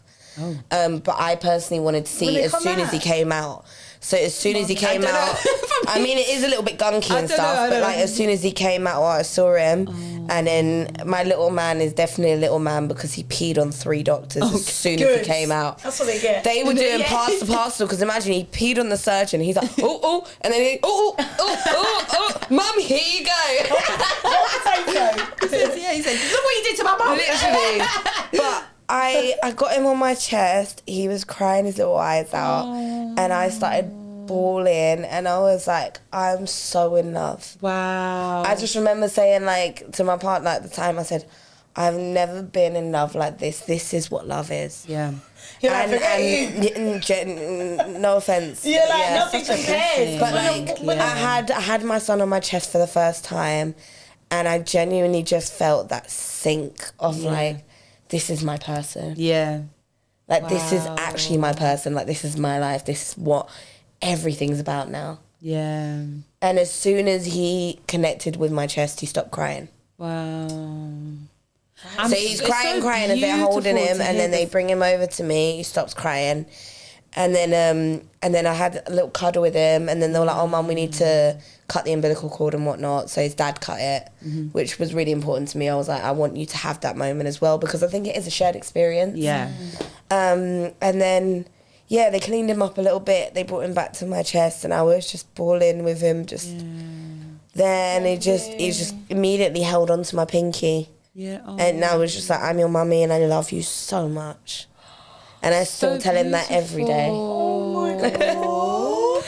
But I personally wanted to see as soon as he came out. So as soon as he came out, I mean, it is a little bit gunky and stuff, but like as soon as he came out, I saw him. And then my little man is definitely a little man because he peed on 3 doctors as soon as he came out. That's what they get. They were doing pass the parcel because imagine he peed on the surgeon. He's like, oh, and then he, oh, mum, here you go. He said, look what you did to my mum. Literally. But I got him on my chest. He was crying his little eyes out. And I started bawling. And I was like, I'm so in love. Wow. I just remember saying, like, to my partner at the time, I said, I've never been in love like this. This is what love is. Yeah. You're like, No offense. You're like, nothing compares. But like, I had my son on my chest for the first time, and I genuinely just felt that sink of like, this is my person. Yeah. Like, this is actually my person. Like, this is my life. This is what everything's about now. Yeah. And as soon as he connected with my chest, he stopped crying. Wow. So he's crying as they're holding him, and then they bring him over to me. He stops crying, and then I had a little cuddle with him, and then they were like, "Oh, Mum, we need to cut the umbilical cord and whatnot." So his dad cut it, which was really important to me. I was like, "I want you to have that moment as well," because I think it is a shared experience. Yeah. And then they cleaned him up a little bit. They brought him back to my chest, and I was just bawling with him. Then he just immediately held onto my pinky. Yeah. And I was just like, I'm your mummy and I love you so much. And I still tell him that every day. Oh my God.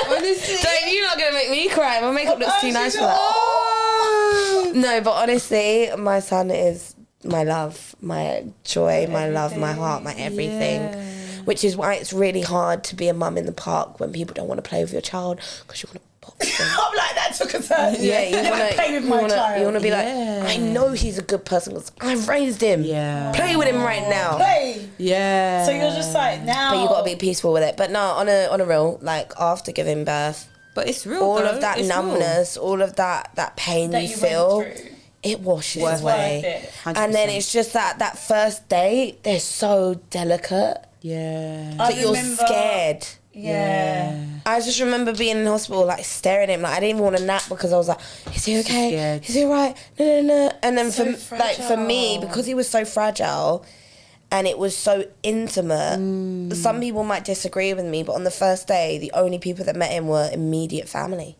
Honestly. You're not going to make me cry. My makeup looks too nice for that. No, but honestly, my son is my love, my joy, my love, my heart, my everything. Yeah. Which is why it's really hard to be a mum in the park when people don't want to play with your child because you want to pop them. I'm like, that took a turn. Yeah, you want to play with my child. You want to be like, I know he's a good person because I've raised him. Yeah. Play with him right now. Play. Yeah. So you're just like, now. But you got to be peaceful with it. But no, on a real, like after giving birth. But it's real. All of that numbness, all of that pain that you feel. It washes away. And then it's just that first day, they're so delicate. Yeah. That you're scared. Yeah. I just remember being in hospital, like staring at him. Like I didn't even want to nap because I was like, "Is he okay? Is he right?" No. And then for me, because he was so fragile, and it was so intimate. Some people might disagree with me, but on the first day, the only people that met him were immediate family.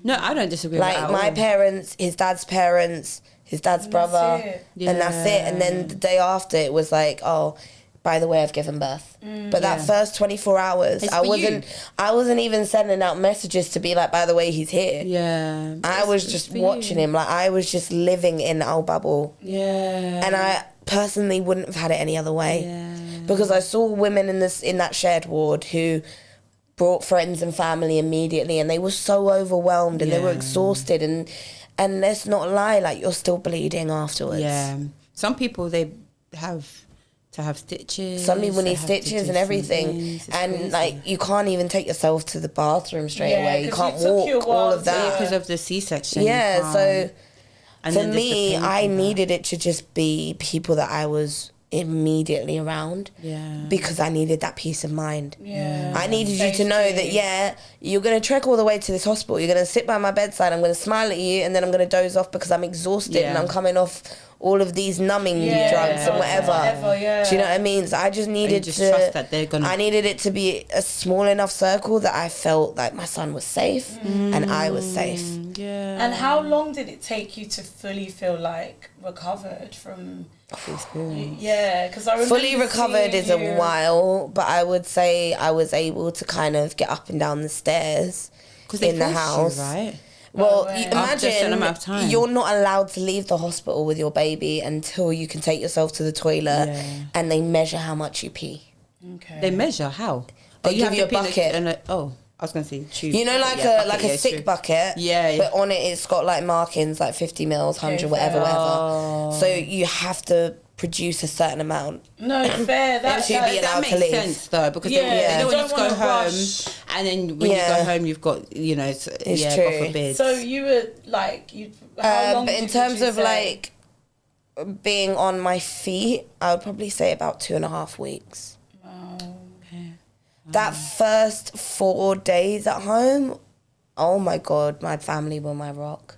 No, I don't disagree with that. Like my parents, his dad's parents, his dad's brother, and that's it. And then the day after, it was like, oh, by the way, I've given birth. But that first 24 hours, I wasn't even sending out messages to be like, by the way, he's here. Yeah. I was just watching him. Like I was just living in our bubble. Yeah. And I personally wouldn't have had it any other way. Yeah. Because I saw women in that shared ward who brought friends and family immediately, and they were so overwhelmed and they were exhausted, and let's not lie, like you're still bleeding afterwards. Yeah. Some people, they have to have stitches. Some people need stitches and everything, and crazy. Like you can't even take yourself to the bathroom straight away. You can't walk, all of that because of the C-section. Yeah, so for me, I needed it to just be people that I was immediately around, because I needed that peace of mind. I needed you to know that you're going to trek all the way to this hospital, you're going to sit by my bedside, I'm going to smile at you, and then I'm going to doze off because I'm exhausted and I'm coming off all of these numbing drugs and whatever. Do you know what I mean? So I just needed trust that they're gonna... I needed it to be a small enough circle that I felt like my son was safe and I was safe. And how long did it take you to fully feel like recovered from experience? Because I remember fully recovered is a while, but I would say I was able to kind of get up and down the stairs in the house. Right? Well, away. After a certain amount of time. you're not allowed to leave the hospital with your baby until you can take yourself to the toilet, and they measure how much you pee. Okay. They measure how? They give have you to a pee in bucket. I was going to say tube. You know, like a sick bucket. Yeah, yeah. But on it, it's got like markings, like 50 mils, 100, whatever. So you have to produce a certain amount. No, fair. To be allowed that to makes leave. sense though, because Yeah. they don't want you to go wanna home, rush. and then when you go home, you've got It's God true. forbid. So you were like, how long But in terms of like being on my feet, I would probably say about 2.5 weeks. That first 4 days at home, oh my God, my family were my rock.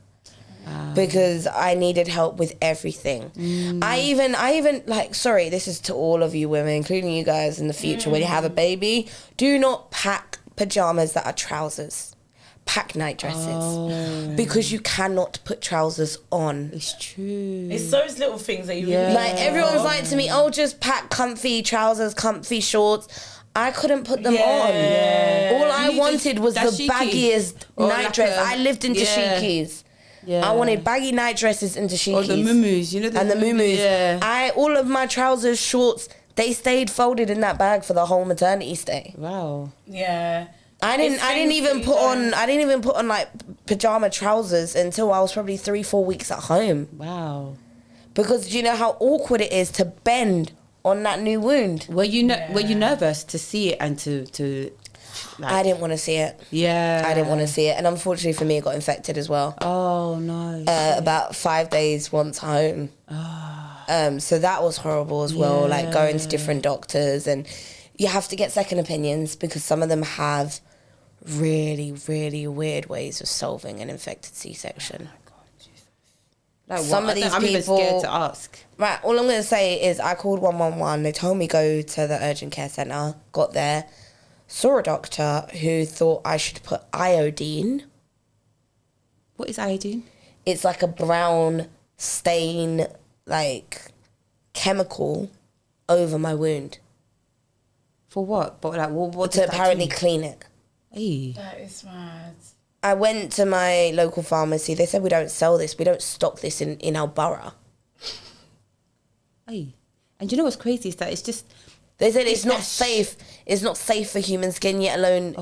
Because I needed help with everything. I even like, sorry, this is to all of you women, including you guys in the future, when you have a baby, do not pack pajamas that are trousers. Pack night dresses. Because you cannot put trousers on. It's true. It's those little things that you really Like, everyone's like to me, oh, just pack comfy trousers, comfy shorts. I couldn't put them on. All I wanted was the dashiki. baggiest Or night like dress. a- I lived in dashikis. I wanted baggy night dresses and dashikis. Or the muumuus, you know, and the muumuus. Yeah. All of my trousers, shorts, they stayed folded in that bag for the whole maternity stay. Wow. Yeah. I didn't even put on like pajama trousers until I was probably 3-4 weeks at home. Wow. Because do you know how awkward it is to bend on that new wound? Were you nervous to see it and to like, I didn't want to see it. Yeah. I didn't want to see it. And unfortunately for me, it got infected as well. Oh no. About 5 days once home. So that was horrible as well, like going to different doctors, and you have to get second opinions because some of them have really, really weird ways of solving an infected C-section. Like Some what? of these I'm even people- scared to ask. Right, all I'm going to say is I called 111. They told me go to the urgent care centre. Got there, saw a doctor who thought I should put iodine. What is iodine? It's like a brown stain, like chemical over my wound For what? But like, what to does that apparently do? clean it. Hey. That is mad. I went to my local pharmacy. They said we don't sell this. We don't stock this in our borough. Hey. And you know what's crazy is that it's just They said it's not safe. It's not safe for human skin, yet alone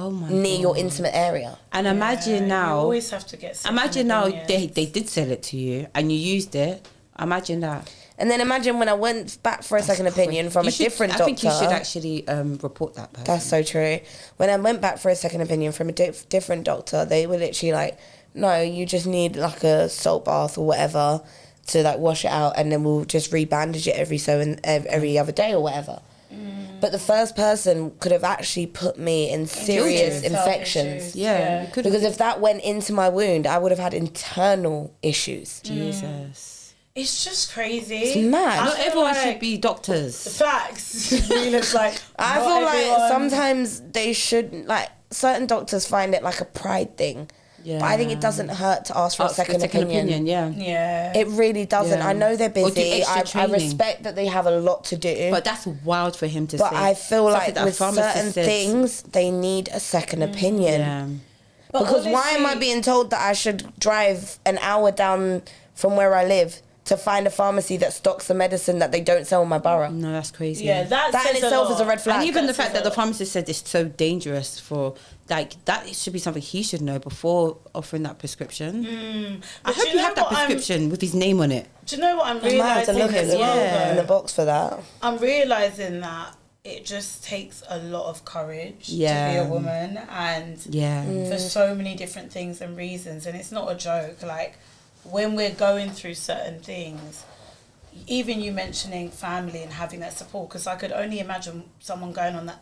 near your intimate area. and imagine You now. always have to get second Imagine now opinions. they did sell it to you and you used it. Imagine that. And then imagine when I went back for a second opinion from You a should- different doctor. I think you should actually report that person. That's so true. When I went back for a second opinion from a different doctor, they were literally like, no, you just need like a salt bath or whatever to like wash it out, and then we'll just re-bandage it every other day or whatever. But the first person could have actually put me in serious infections. Yeah, you could Because if that went into my wound, I would have had internal issues. Jesus. It's just crazy. It's mad. I Not feel everyone like should be doctors. Facts. Realness, like, I not feel like everyone- sometimes they should, like, certain doctors find it like a pride thing. Yeah. But I think it doesn't hurt to ask for a second opinion. Yeah. Yeah. It really doesn't. Yeah. I know they're Or do busy. extra I training. respect that they have a lot to do. But that's wild for him to But say. I feel Something like that a with pharmacist certain says. things, they need a second opinion. Yeah. But Because why am I honestly- being told that I should drive an hour down from where I live to find a pharmacy that stocks the medicine that they don't sell in my borough? No, that's crazy. Yeah, that That in says itself is a lot. red flag. And even the That fact says that a the lot. pharmacist said it's so dangerous for, like, that should be something he should know before offering that prescription. I But hope do you know have that what I'm- prescription with his name on it. Do you know what I'm I might have to realizing look as at well? in the Though? box for that. I'm realizing that it just takes a lot of courage to be Yeah. a woman, and Yeah. for so many different things and reasons, and it's not a joke. Like, when we're going through certain things, even you mentioning family and having that support, because I could only imagine someone going on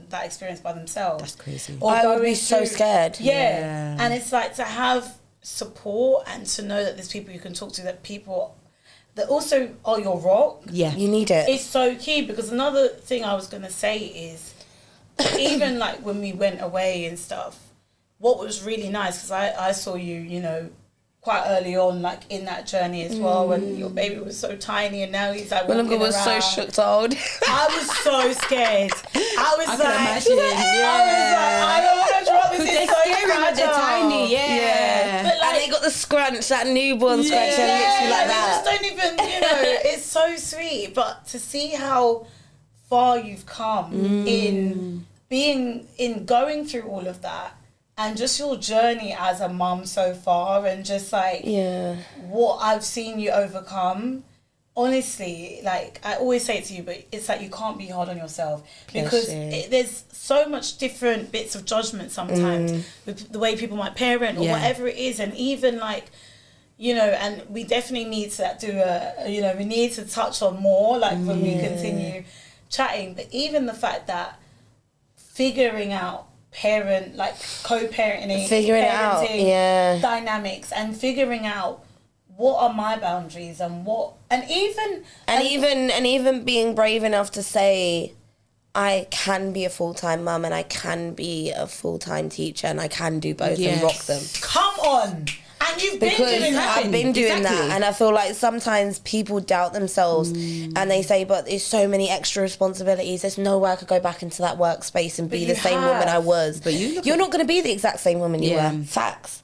that experience by themselves. That's crazy. Or I would going be so through- scared. Yeah. And it's like to have support and to know that there's people you can talk to, that people that also are your rock. Yeah. You need it. It's so key, because another thing I was going to say is even like when we went away and stuff, what was really nice, because I saw you, you know, quite early on, like in that journey as well, when your baby was so tiny and now he's like When walking I was so around. shook to hold. I was so scared. I was I like, can imagine. I was like, I don't want to drop this. Because they're It's so scary when they're fragile. tiny, yeah. But like, And they got the scrunch, that newborn scrunch, and literally like that. Just don't even, it's so sweet. But to see how far you've come in going through all of that, and just your journey as a mum so far, and just like what I've seen you overcome. Honestly, like I always say it to you, but it's like you can't be hard on yourself because there's so much different bits of judgment sometimes with the way people might parent or whatever it is, and even like, and we definitely need to do we need to touch on more like when we continue chatting, but even the fact that figuring out co-parenting, figuring out dynamics, and figuring out what are my boundaries and even being brave enough to say I can be a full-time mum and I can be a full-time teacher and I can do both and rock them. Come on. And you've been doing that. I've been doing that, and I feel like sometimes people doubt themselves and they say, but there's so many extra responsibilities, there's no way I could go back into that workspace and be the same woman I was. But you're not going to be the exact same woman you were. Facts.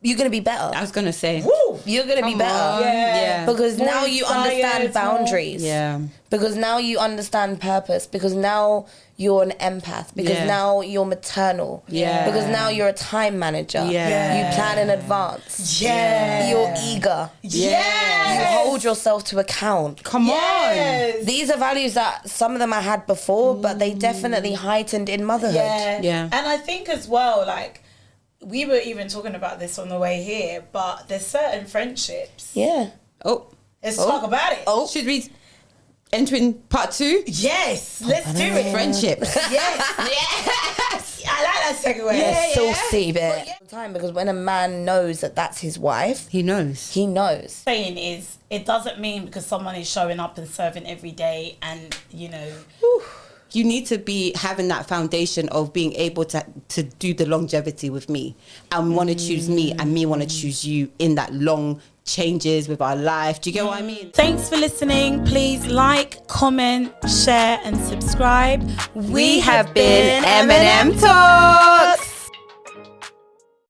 You're going to be better. I was going to say. Woo! You're going to be better. Yeah. Because more now you understand boundaries. Yeah. Because now you understand purpose. Because now you're an empath. Because now you're maternal. Yeah. Because now you're a time manager. Yeah. You plan in advance. Yeah. You're eager. Yes. You hold yourself to account. Come on. These are values that some of them I had before, but they definitely heightened in motherhood. Yeah. And I think as well, like, we were even talking about this on the way here, but there's certain friendships. Yeah. Oh. Let's talk about it. Oh. Should we enter in part 2? Yes. Let's do it. Friendships. Yes. I like that segue. Yeah, saucy bit. Time, because when a man knows that that's his wife, He knows. he knows. Saying is, it doesn't mean because someone is showing up and serving every day and, You need to be having that foundation of being able to do the longevity with me and want to choose me and me want to choose you in that long changes with our life. Do you get what I mean? Thanks for listening. Please like, comment, share and subscribe. We have been MNM Talks.